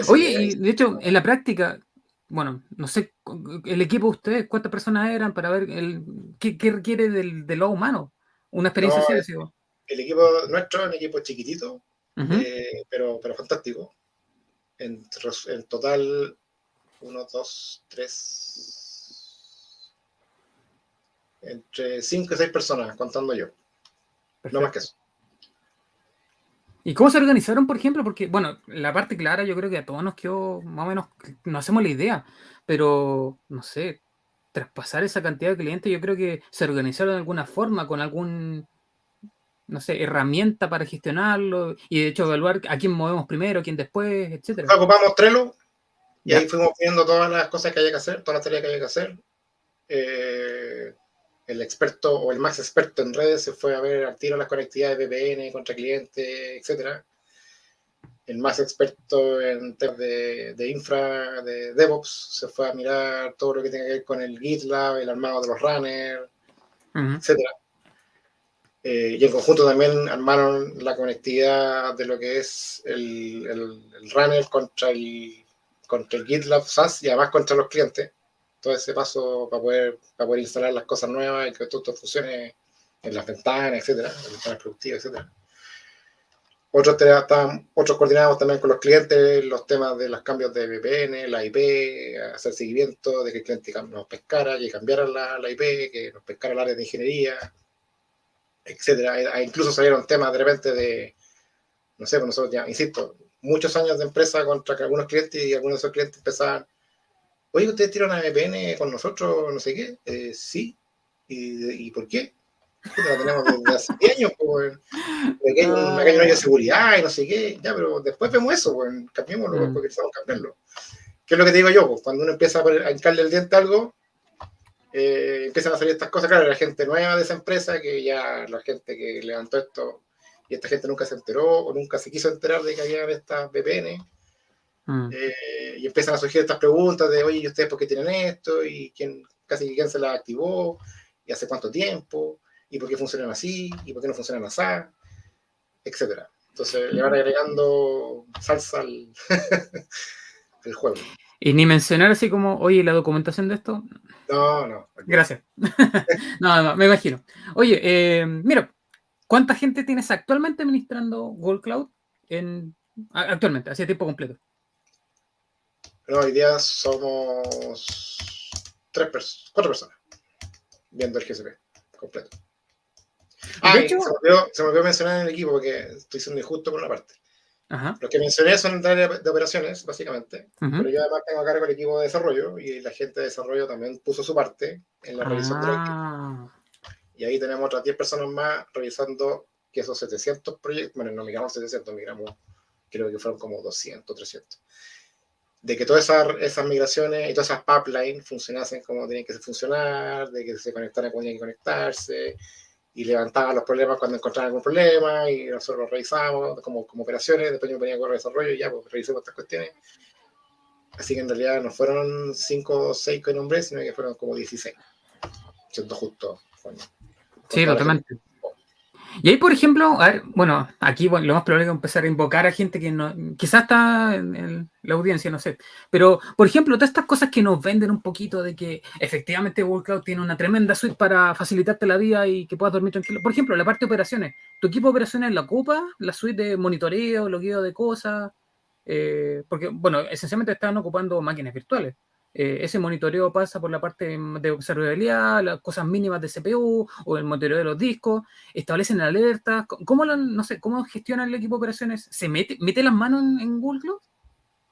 Oye, y de hecho, en la práctica, bueno, no sé, el equipo de ustedes, ¿cuántas personas eran para ver qué requiere del lado humano? Una experiencia así, digo. El equipo nuestro es un equipo chiquitito, pero fantástico. En total, 1, 2, 3, entre 5 y 6 personas, contando yo. Perfecto. No más que eso. ¿Y cómo se organizaron, por ejemplo? Porque, bueno, la parte clara yo creo que a todos nos quedó más o menos, nos hacemos la idea, pero, no sé, traspasar esa cantidad de clientes, yo creo que se organizaron de alguna forma, con algún, no sé, herramienta para gestionarlo, y de hecho evaluar a quién movemos primero, a quién después, etcétera. Ocupamos Trello, y ahí fuimos viendo todas las cosas que había que hacer, todas las tareas que había que hacer. El experto o el más experto en redes se fue a ver al tiro las conectividades de VPN contra clientes, etc. El más experto en temas de infra, de DevOps, se fue a mirar todo lo que tiene que ver con el GitLab, el armado de los runners, etc. Y en conjunto también armaron la conectividad de lo que es el runner contra el GitLab SaaS y además contra los clientes. Todo ese paso para poder instalar las cosas nuevas y que todo esto funcione en las ventanas, etcétera, en las ventanas productivas, etcétera. Otros coordinábamos también con los clientes los temas de los cambios de VPN, la IP, hacer seguimiento de que el cliente nos pescara, que cambiara la IP, que nos pescara el área de ingeniería, etcétera. Incluso salieron temas de repente de, no sé, pues nosotros ya, insisto, muchos años de empresa contra algunos clientes y algunos de esos clientes empezaban, oye, ¿ustedes tiran una VPN con nosotros, no sé qué? Sí. ¿Y por qué? La tenemos desde hace 10 años, pues, aquí hay un hoyo de seguridad y no sé qué, ya, pero después vemos eso, pues, cambiémoslo porque necesitamos cambiarlo. ¿Qué es lo que te digo yo? Pues, cuando uno empieza a hincarle el diente a algo, empiezan a salir estas cosas, claro, la gente nueva de esa empresa, que ya la gente que levantó esto, y esta gente nunca se enteró o nunca se quiso enterar de que había estas VPN, y empiezan a surgir estas preguntas de, oye, ¿y ustedes por qué tienen esto? ¿Y quién se la activó? ¿Y hace cuánto tiempo? ¿Y por qué funcionan así? ¿Y por qué no funcionan así? Etcétera. Entonces le van agregando salsa al juego. Y ni mencionar así como, oye, la documentación de esto. No. Gracias. No, me imagino. Oye, mira, ¿cuánta gente tienes actualmente administrando Google Cloud actualmente, hacia tiempo completo? No, hoy día somos 4 personas viendo el GCP completo. Y de Y hecho, se me olvidó mencionar en el equipo porque estoy siendo injusto por una parte. ajá, Los que mencioné son del área de operaciones, básicamente, ujú. pero yo además tengo a cargo el equipo de desarrollo y la gente de desarrollo también puso su parte en la revisión de los equipos. Ah, Y ahí tenemos otras 10 personas más revisando que esos 700 proyectos, bueno, no migramos 700, migramos, creo que fueron como 200, 300. De que todas esas migraciones y todas esas pipelines funcionasen como tenían que funcionar, de que se conectaran como tenían que conectarse, y levantaban los problemas cuando encontraban algún problema, y nosotros los revisábamos como operaciones, después yo venía con el desarrollo y ya, pues revisemos estas cuestiones. Así que en realidad no fueron 5 o 6 que nombré, sino que fueron como 16, siendo justo con sí, toda la gente. totalmente. Y ahí, por ejemplo, a ver, bueno, aquí lo más probable es empezar a invocar a gente que no, quizás está en la audiencia, no sé. Pero, por ejemplo, todas estas cosas que nos venden un poquito de que efectivamente Google Cloud tiene una tremenda suite para facilitarte la vida y que puedas dormir tranquilo. Por ejemplo, la parte de operaciones. ¿Tu equipo de operaciones la ocupa? ¿La suite de monitoreo, logueo de cosas? Porque, bueno, esencialmente están ocupando máquinas virtuales. Ese monitoreo pasa por la parte de observabilidad, las cosas mínimas de CPU o el monitoreo de los discos, establecen alertas. ¿Cómo no sé, cómo gestiona el equipo de operaciones? ¿Se mete las manos en Google Cloud?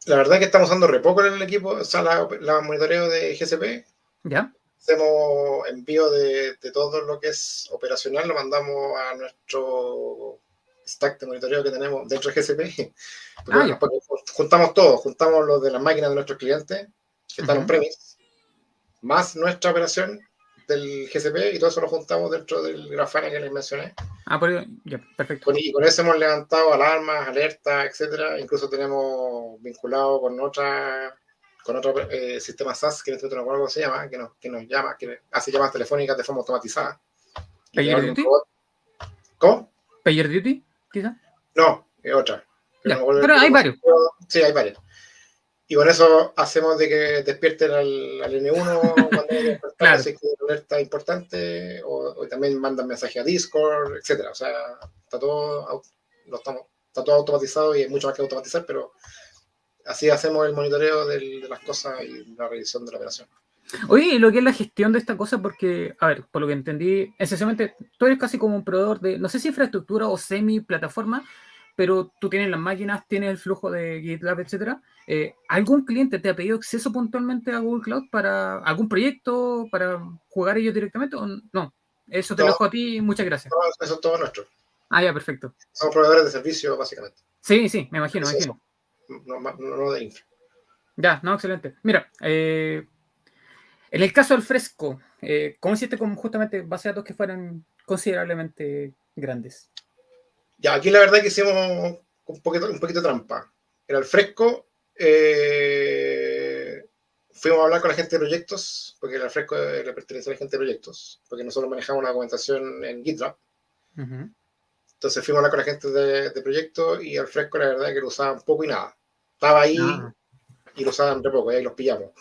La verdad es que estamos usando re poco en el equipo, o sea, la monitoreo de GCP. ¿Ya? Hacemos envío de todo lo que es operacional, lo mandamos a nuestro stack de monitoreo que tenemos dentro de GCP. Ya. Porque juntamos todo, juntamos los de las máquinas de nuestros clientes que están on-premise, más nuestra operación del GCP, y todo eso lo juntamos dentro del Grafana que les mencioné. Ya, perfecto. Y con eso hemos levantado alarmas, alertas, etcétera. Incluso tenemos vinculado con otro sistema SaaS, que en este momento no recuerdo cómo se llama, que nos llama, que hace llamadas telefónicas de forma automatizada. ¿PagerDuty? ¿Cómo? ¿PagerDuty, quizás? No, es otra. Ya, No pero hay varios. Sí, hay varios. Y con eso hacemos de que despierten al N1 cuando hay Claro. así que alerta importante, o también mandan mensajes a Discord, etcétera. O sea, está todo automatizado, y hay mucho más que automatizar, pero así hacemos el monitoreo de las cosas y la revisión de la operación. Oye, y lo que es la gestión de esta cosa, porque, a ver, por lo que entendí, esencialmente tú eres casi como un proveedor de, no sé si infraestructura o semi-plataforma, pero tú tienes las máquinas, tienes el flujo de GitLab, etcétera. ¿Algún cliente te ha pedido acceso puntualmente a Google Cloud para algún proyecto, para jugar ellos directamente? ¿O no? Eso te lo dejo a ti, muchas gracias. Eso es todo nuestro. Ya, perfecto. Somos proveedores de servicio, básicamente. Sí, me imagino. No de infra. Ya, no, excelente. Mira, en el caso del Fresco, ¿cómo hiciste con justamente base de datos que fueran considerablemente grandes? Ya, aquí la verdad que hicimos un poquito trampa. Era el Fresco. Fuimos a hablar con la gente de proyectos, porque el Fresco le pertenece a la gente de proyectos, porque nosotros manejamos una documentación en GitLab. Entonces fuimos a hablar con la gente de proyectos, y al Fresco la verdad que lo usaban poco y nada. Estaba ahí y lo usaban de poco, y ahí los pillamos.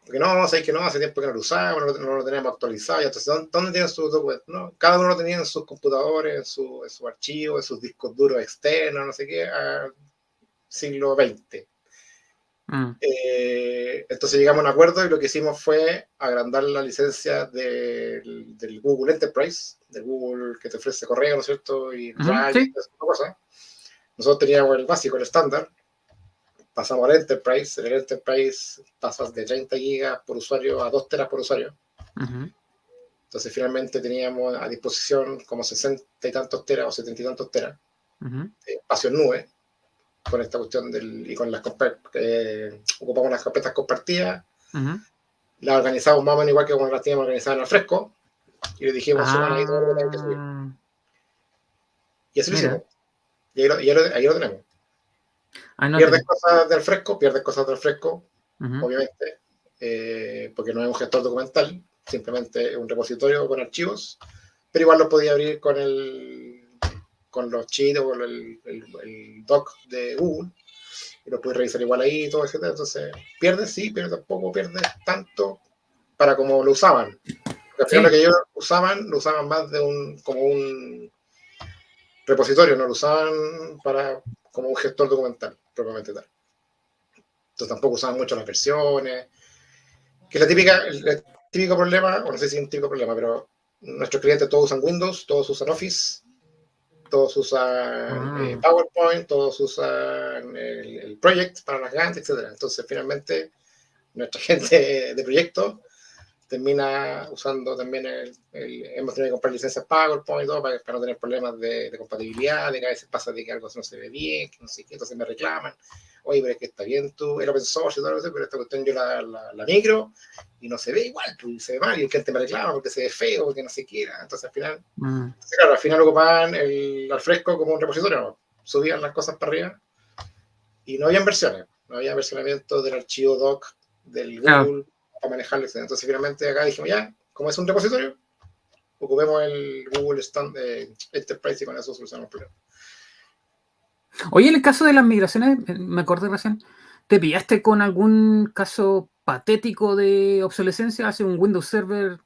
Porque no, sabéis que no, hace tiempo que no lo usábamos, no lo teníamos actualizado. Y entonces, ¿dónde tienen sus documentos? No, cada uno lo tenía en sus computadores, en su archivo, en sus discos duros externos, no sé qué, al siglo XX. Entonces llegamos a un acuerdo, y lo que hicimos fue agrandar la licencia del Google Enterprise, del Google que te ofrece correo, ¿no es cierto? Y Drive, ¿Sí? y esas cosas. Nosotros teníamos el básico, el estándar. Pasamos al Enterprise. En el Enterprise pasas de 30 gigas por usuario a 2 teras por usuario. Entonces finalmente teníamos a disposición como 60 y tantos teras o 70 y tantos teras de espacio en nube, con esta cuestión y con las ocupamos las carpetas compartidas, las organizamos más o menos igual que como las teníamos organizadas en el Fresco, y le dijimos suban ahí todo lo que tienen que subir. Y así lo hicimos. Y ahí lo tenemos. Pierdes cosas del Fresco, obviamente, porque no es un gestor documental, simplemente es un repositorio con archivos, pero igual lo podía abrir con los cheats o el doc de Google, y lo puedes revisar igual ahí, todo, etc. Entonces, pierdes, sí, pero tampoco pierdes tanto para como lo usaban. Porque al final lo que ellos usaban, lo usaban más como un repositorio, no lo usaban como un gestor documental, propiamente tal. Entonces tampoco usaban mucho las versiones, que es el típico problema, o no sé si es un típico problema, pero nuestros clientes todos usan Windows, todos usan Office, todos usan PowerPoint, todos usan el Project para las Gantt, etc. Entonces finalmente nuestra gente de proyecto termina usando también hemos tenido que comprar licencias PowerPoint y todo para no tener problemas de compatibilidad, de que a veces pasa de que algo no se ve bien, que no sé qué, entonces me reclaman, oye, pero es que está bien tú, el open source y todo eso, pero esta cuestión yo la micro y no se ve igual, pues, se ve mal, y el cliente me reclama porque se ve feo, porque no se quiera, entonces al final, claro, al final ocupaban al fresco como un repositorio, ¿no? Subían las cosas para arriba y no habían versiones, no había versionamiento del archivo doc del Google, para manejarlo, etc. Entonces finalmente acá dijimos, ya, como es un repositorio, ocupemos el Google Enterprise y con eso solucionamos el problema. Oye, en el caso de las migraciones, me acordé recién, ¿te pillaste con algún caso patético de obsolescencia hacia un Windows Server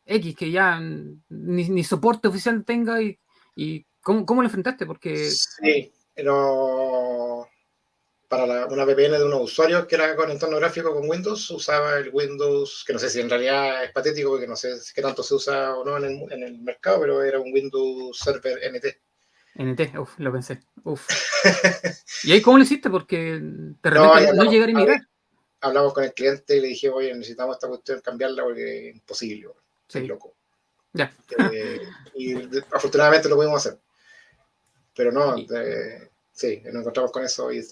X que ya ni soporte oficial tenga y ¿cómo lo enfrentaste? Porque... Sí, pero para una VPN de unos usuarios que era con entorno gráfico con Windows, usaba el Windows, que no sé si en realidad es patético porque no sé qué tanto se usa o no en el mercado, pero era un Windows Server NT. NT, lo pensé. ¿Y ahí cómo lo hiciste? Porque de repente no llegar a migrar. Hablamos con el cliente y le dije, oye, necesitamos esta cuestión, cambiarla porque es imposible, es loco. Ya. Y afortunadamente lo pudimos hacer. Pero no, sí, nos encontramos con eso y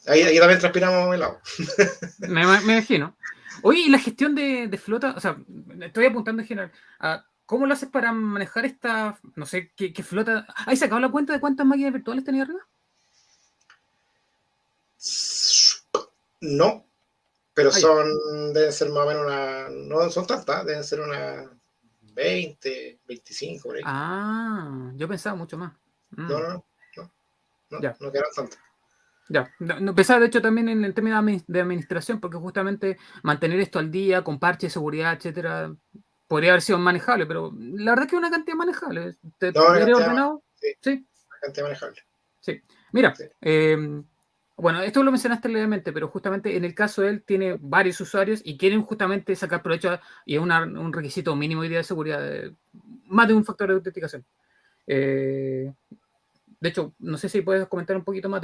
ahí también transpiramos el agua. Me imagino. Oye, ¿y la gestión de flota? O sea, estoy apuntando en general. ¿Cómo lo haces para manejar esta, no sé, qué flota? ¿Has sacado la cuenta de cuántas máquinas virtuales tenías arriba? No, pero deben ser más o menos no son tantas, deben ser unas 20, 25 por ahí. Yo pensaba mucho más. No quedan tantas. Ya, no, pensaba de hecho también en el tema de administración, porque justamente mantener esto al día, con parches de seguridad, etcétera, podría haber sido manejable, pero la verdad es que es una cantidad manejable. ¿Te hubiera ordenado? Sí, una cantidad manejable. Sí. Mira, bueno, esto lo mencionaste levemente, pero justamente en el caso de él tiene varios usuarios y quieren justamente sacar provecho y es un requisito mínimo hoy día de seguridad, más de un factor de autenticación. De hecho, no sé si puedes comentar un poquito más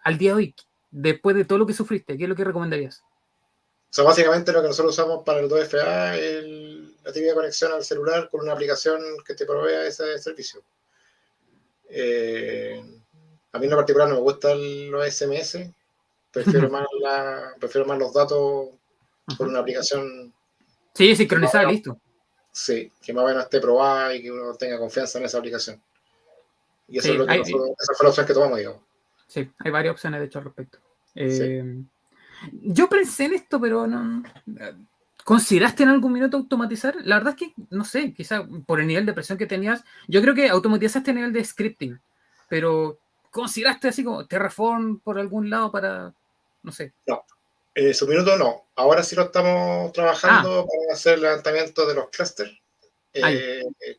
al día de hoy, después de todo lo que sufriste, ¿qué es lo que recomendarías? O sea, básicamente lo que nosotros usamos para el 2FA es la típica conexión al celular con una aplicación que te provea ese servicio. A mí en lo particular no me gustan los SMS, prefiero más los datos por una aplicación. Sí, sincronizada y listo. Sí, que más o menos esté probada y que uno tenga confianza en esa aplicación. Y eso es lo que esa fue la opción que tomamos, digamos. Sí, hay varias opciones de hecho al respecto. Yo pensé en esto, pero no. ¿Consideraste en algún minuto automatizar? La verdad es que, no sé, quizá por el nivel de presión que tenías, yo creo que automatizaste a nivel de scripting, pero ¿consideraste así como Terraform por algún lado para, no sé? No, en su minuto no. Ahora sí lo estamos trabajando para hacer el levantamiento de los clusters.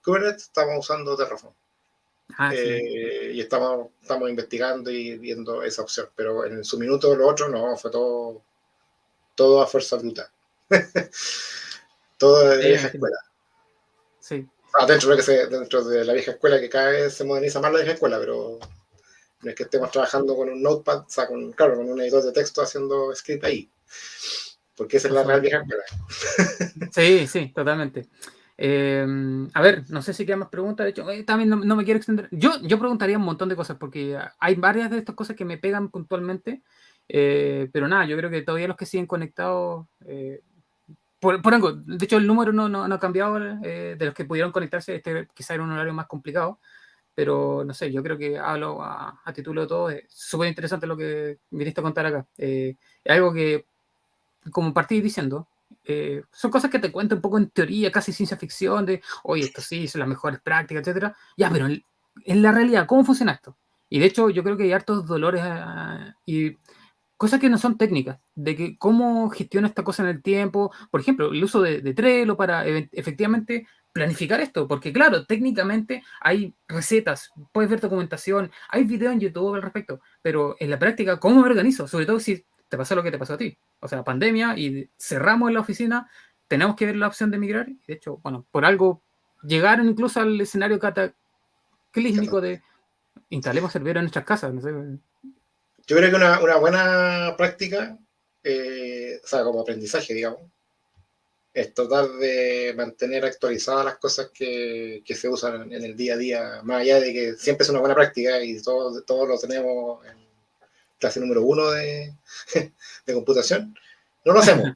Kubernetes estamos usando Terraform. Y estamos investigando y viendo esa opción, pero en su minuto lo otro no, fue todo a fuerza bruta. Todo de vieja escuela. Sí. Dentro de la vieja escuela, que cada vez se moderniza más la vieja escuela, pero no es que estemos trabajando con un notepad, o sea, con un editor de texto haciendo script ahí, porque esa es la real vieja escuela. Sí, totalmente. A ver, no sé si quedan más preguntas. De hecho, también no me quiero extender. Yo preguntaría un montón de cosas porque hay varias de estas cosas que me pegan puntualmente. Pero nada, yo creo que todavía los que siguen conectados, por algo, de hecho el número no ha cambiado de los que pudieron conectarse. Quizá era un horario más complicado, pero no sé, yo creo que hablo a título de todo. Es súper interesante lo que viniste a contar acá. Es algo que, como partí diciendo, son cosas que te cuento un poco en teoría, casi ciencia ficción, de, oye, esto sí, son las mejores prácticas, etcétera. Ya, pero en la realidad, ¿cómo funciona esto? Y de hecho, yo creo que hay hartos dolores y cosas que no son técnicas, de que cómo gestiona esta cosa en el tiempo. Por ejemplo, el uso de Trello para efectivamente planificar esto, porque claro, técnicamente hay recetas, puedes ver documentación, hay videos en YouTube al respecto, pero en la práctica, ¿cómo me organizo? Sobre todo si te pasa lo que te pasó a ti. O sea, pandemia y cerramos en la oficina, tenemos que ver la opción de migrar. De hecho, bueno, por algo llegaron incluso al escenario cataclísmico de instalemos servidores en nuestras casas. No sé. Yo creo que una buena práctica, o sea, como aprendizaje, digamos, es tratar de mantener actualizadas las cosas que se usan en el día a día, más allá de que siempre es una buena práctica y todos lo tenemos en clase número 1 de computación. No lo hacemos.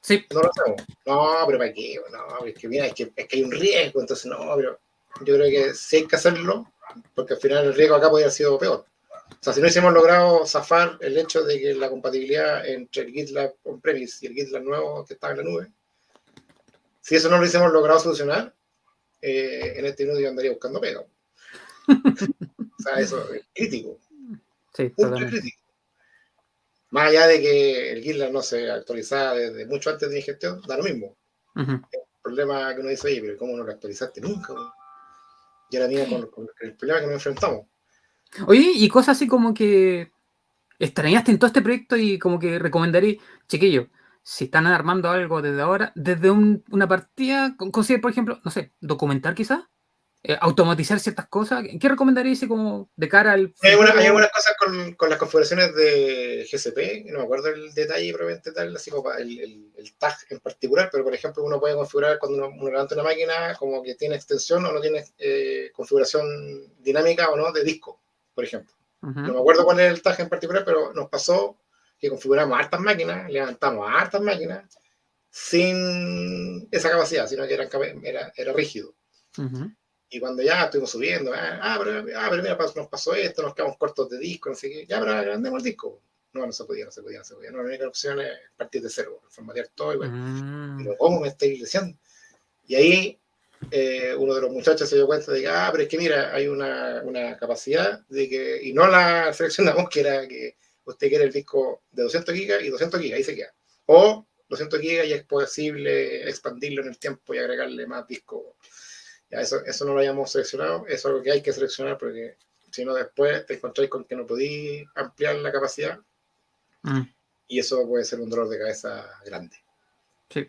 Sí. No lo hacemos. No, pero ¿para qué? No, es que mira, es que hay un riesgo, entonces no, pero yo creo que sí hay que hacerlo, porque al final el riesgo acá podría haber sido peor. O sea, si no hubiésemos logrado zafar el hecho de que la compatibilidad entre el GitLab on-premise y el GitLab nuevo que estaba en la nube, si eso no lo hubiésemos logrado solucionar, en este minuto yo andaría buscando pega. O sea, eso es crítico. Sí, Ultra crítico. Más allá de que el GitLab no se actualizaba desde mucho antes de mi gestión, da lo mismo. El problema que uno dice, oye, pero ¿cómo no lo actualizaste nunca? Y ahora mira con el problema que nos enfrentamos. Oye, y cosas así como que extrañaste en todo este proyecto y como que recomendaría, chiquillo, si están armando algo desde ahora, desde una partida, consider, por ejemplo, no sé, documentar quizás, automatizar ciertas cosas, ¿qué recomendarías como de cara al futuro? Hay algunas cosas con las configuraciones de GCP, no me acuerdo el detalle probablemente tal, así como el tag en particular, pero por ejemplo uno puede configurar cuando uno levanta una máquina como que tiene extensión o no tiene configuración dinámica o no de disco, por ejemplo. No me acuerdo cuál es el tag en particular, pero nos pasó que configuramos hartas máquinas, levantamos hartas máquinas sin esa capacidad, sino que era rígido. Y cuando ya estuvimos subiendo, pero mira, nos pasó esto, nos quedamos cortos de disco, no sé qué, ya, pero agrandemos el disco. No se podía. No, la única opción es partir de cero, formatear todo igual. Pero ¿cómo me estáis diciendo? Y ahí uno de los muchachos se dio cuenta de que, pero es que mira, hay una capacidad de que, y no la seleccionamos, que era que usted quiere el disco de 200 gigas y 200 gigas, ahí se queda. O 200 gigas y es posible expandirlo en el tiempo y agregarle más discos. Ya, eso no lo hayamos seleccionado, eso es algo que hay que seleccionar porque si no después te encontráis con que no podéis ampliar la capacidad y eso puede ser un dolor de cabeza grande. Sí.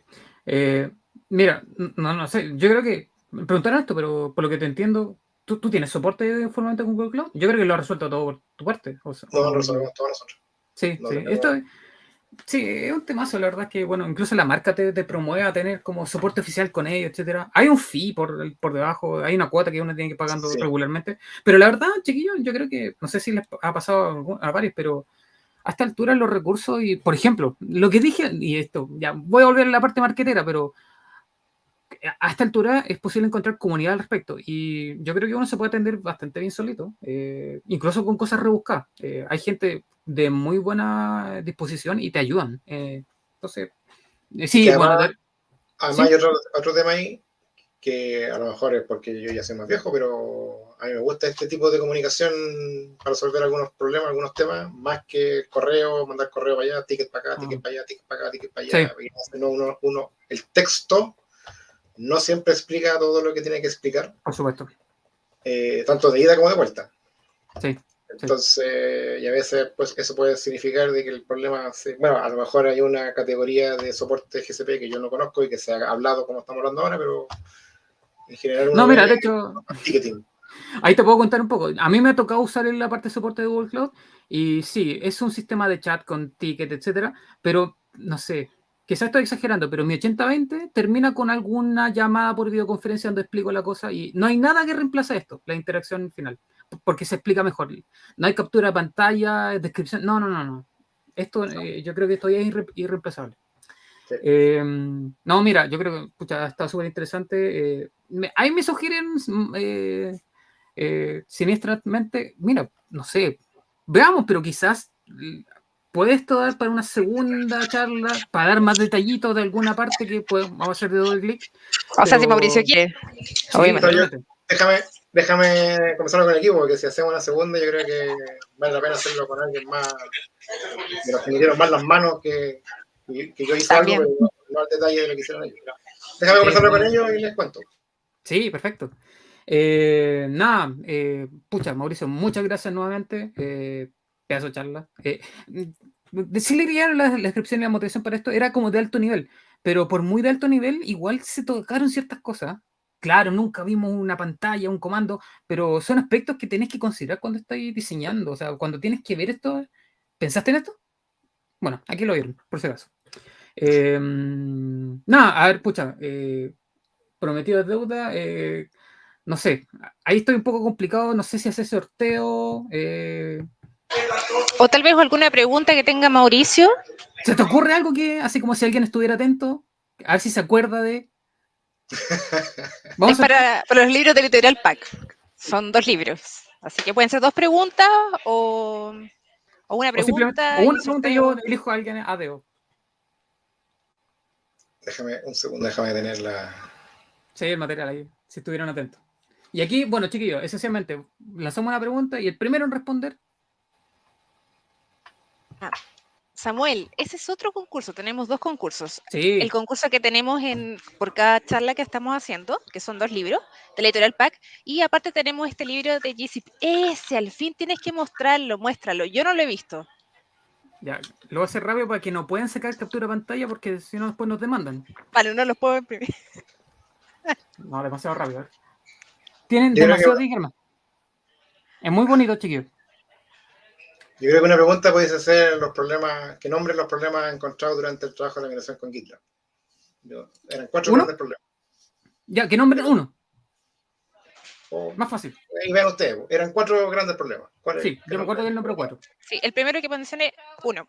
Mira, no sé, yo creo que me preguntaron esto, pero por lo que te entiendo, ¿tú tienes soporte formalmente con Google Cloud? Yo creo que lo has resuelto todo por tu parte. No, lo resolvemos todos nosotros. Sí, sí. Esto sí, es un temazo, la verdad es que, bueno, incluso la marca te promueve a tener como soporte oficial con ellos, etcétera. Hay un fee por debajo, hay una cuota que uno tiene que ir pagando regularmente, pero la verdad, chiquillos, yo creo que, no sé si les ha pasado a varios, pero a esta altura los recursos y, por ejemplo, lo que dije, y esto, ya voy a volver a la parte marquetera, pero a esta altura es posible encontrar comunidad al respecto y yo creo que uno se puede atender bastante bien solito, incluso con cosas rebuscadas. Hay gente de muy buena disposición y te ayudan. Entonces, sí, además, bueno. Además, ¿sí? Hay otro tema ahí que a lo mejor es porque yo ya soy más viejo, pero a mí me gusta este tipo de comunicación para resolver algunos problemas, algunos temas, más que correo, mandar correo para allá, ticket para acá, ticket para allá, ticket para acá, ticket para allá. Sí. El texto no siempre explica todo lo que tiene que explicar. Por supuesto. Tanto de ida como de vuelta. Sí. Entonces, y a veces pues eso puede significar de que el problema, bueno, a lo mejor hay una categoría de soporte GCP que yo no conozco y que se ha hablado como estamos hablando ahora, pero en general no, mira, de hecho, ticketing. Ahí te puedo contar un poco. A mí me ha tocado usar en la parte de soporte de Google Cloud y sí, es un sistema de chat con ticket, etcétera, pero no sé, quizás estoy exagerando, pero mi 8020 termina con alguna llamada por videoconferencia donde explico la cosa y no hay nada que reemplace esto, la interacción final, porque se explica mejor. No hay captura de pantalla, descripción, no. Esto, yo creo que esto ya es irreemplazable. Sí. No, mira, yo creo que ha estado súper interesante. Ahí me sugieren siniestramente, mira, no sé, veamos, pero quizás puede esto dar para una segunda charla, para dar más detallitos de alguna parte que vamos a hacer de doble clic. O sea, si Mauricio quiere, sí, obviamente. déjame comenzar con el equipo, porque si hacemos una segunda, yo creo que vale la pena hacerlo con alguien más, de los que me dieron más las manos que yo hice También. algo, pero no al detalle de lo que hicieron ellos. Déjame conversarlo con ellos y les cuento. Sí, perfecto. Pucha, Mauricio, muchas gracias nuevamente. Pedazo de charla. Decirle que la descripción y la motivación para esto era como de alto nivel, pero por muy de alto nivel, igual se tocaron ciertas cosas. Claro, nunca vimos una pantalla, un comando, pero son aspectos que tenés que considerar cuando estáis diseñando. O sea, cuando tienes que ver esto, ¿pensaste en esto? Bueno, aquí lo vieron, por si acaso. A ver, pucha, prometido es deuda. No sé, ahí estoy un poco complicado, no sé si hacer sorteo. O tal vez alguna pregunta que tenga Mauricio. ¿Se te ocurre algo que, así como si alguien estuviera atento? A ver si se acuerda de... Es para los libros del Editorial Pack. Son 2 libros. Así que pueden ser 2 preguntas o una pregunta. O una pregunta, yo elijo a alguien a dedo. Déjame un segundo, déjame tener la... Sí, el material ahí, si estuvieran atentos. Y aquí, bueno, chiquillos, esencialmente, lanzamos una pregunta y el primero en responder... Samuel, ese es otro concurso, tenemos 2 concursos. Sí. El concurso que tenemos por cada charla que estamos haciendo, que son 2 libros, de la Editorial Pack, y aparte tenemos este libro de GCP. Ese, al fin tienes que mostrarlo, muéstralo. Yo no lo he visto. Ya, lo voy a hacer rápido para que no puedan sacar captura de pantalla porque si no después nos demandan. Vale, no los puedo imprimir. No, demasiado rápido. Tienen demasiado diagramas. Es muy bonito, chiquillos. Yo creo que una pregunta puede ser los problemas, que nombren los problemas encontrados durante el trabajo de la migración con GitLab. Eran 4 grandes problemas. Ya, que nombren uno. Más fácil. Y vean ustedes, eran 4 grandes problemas. Sí, yo me acuerdo del número 4. Sí, el primero que mencioné, 1.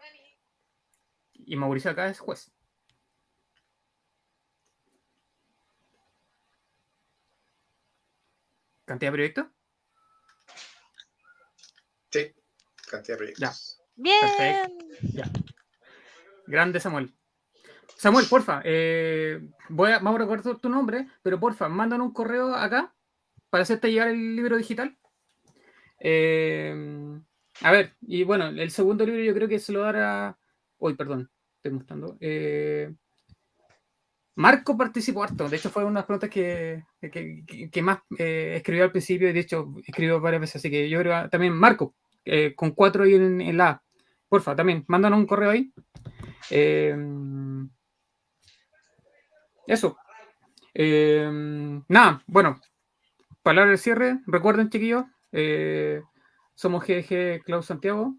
Y Mauricio acá es juez. ¿Cantidad de proyectos? Sí, cantidad de proyectos. Ya. Bien. Perfecto. Ya. Grande Samuel. Samuel, porfa, vamos a recordar tu nombre, pero porfa, mándanos un correo acá para hacerte llegar el libro digital. A ver, y bueno, el segundo libro yo creo que se lo dará... Uy, perdón, estoy mostrando. Marco participó harto, de hecho fue una de las preguntas que más escribió al principio y de hecho escribió varias veces, así que yo creo que también Marco, con 4 ahí en la A. Porfa, también, mándanos un correo ahí. Eso. Bueno, palabra de cierre. Recuerden, chiquillos, somos GG Cloud Santiago.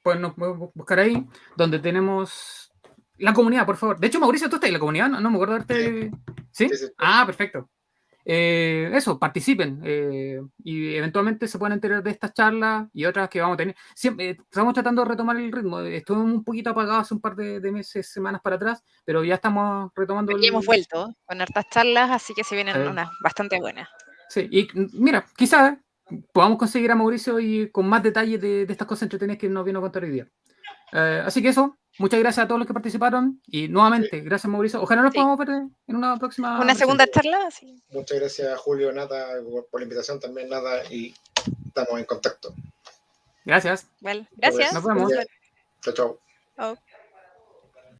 Pueden buscar ahí, donde tenemos la comunidad, por favor. De hecho, Mauricio, tú estás en la comunidad, no me acuerdo de verte. ¿Sí? Sí. Ah, perfecto. Eso, participen y eventualmente se pueden enterar de estas charlas y otras que vamos a tener. Siempre, estamos tratando de retomar el ritmo. Estuvimos un poquito apagados hace un par de meses, semanas para atrás, pero ya estamos retomando. Y hemos vuelto con hartas charlas, así que se vienen unas bastante buenas. Sí, y mira, quizás podamos conseguir a Mauricio y con más detalles de estas cosas entretenidas que nos vino a contar hoy día. Así que eso, muchas gracias a todos los que participaron y nuevamente, gracias Mauricio. Ojalá nos podamos ver en una próxima. Una segunda charla. Sí. Muchas gracias Julio, Nata, por la invitación también, Nata, y estamos en contacto. Gracias. Well, gracias. Nos vemos. Chao, chao. Oh.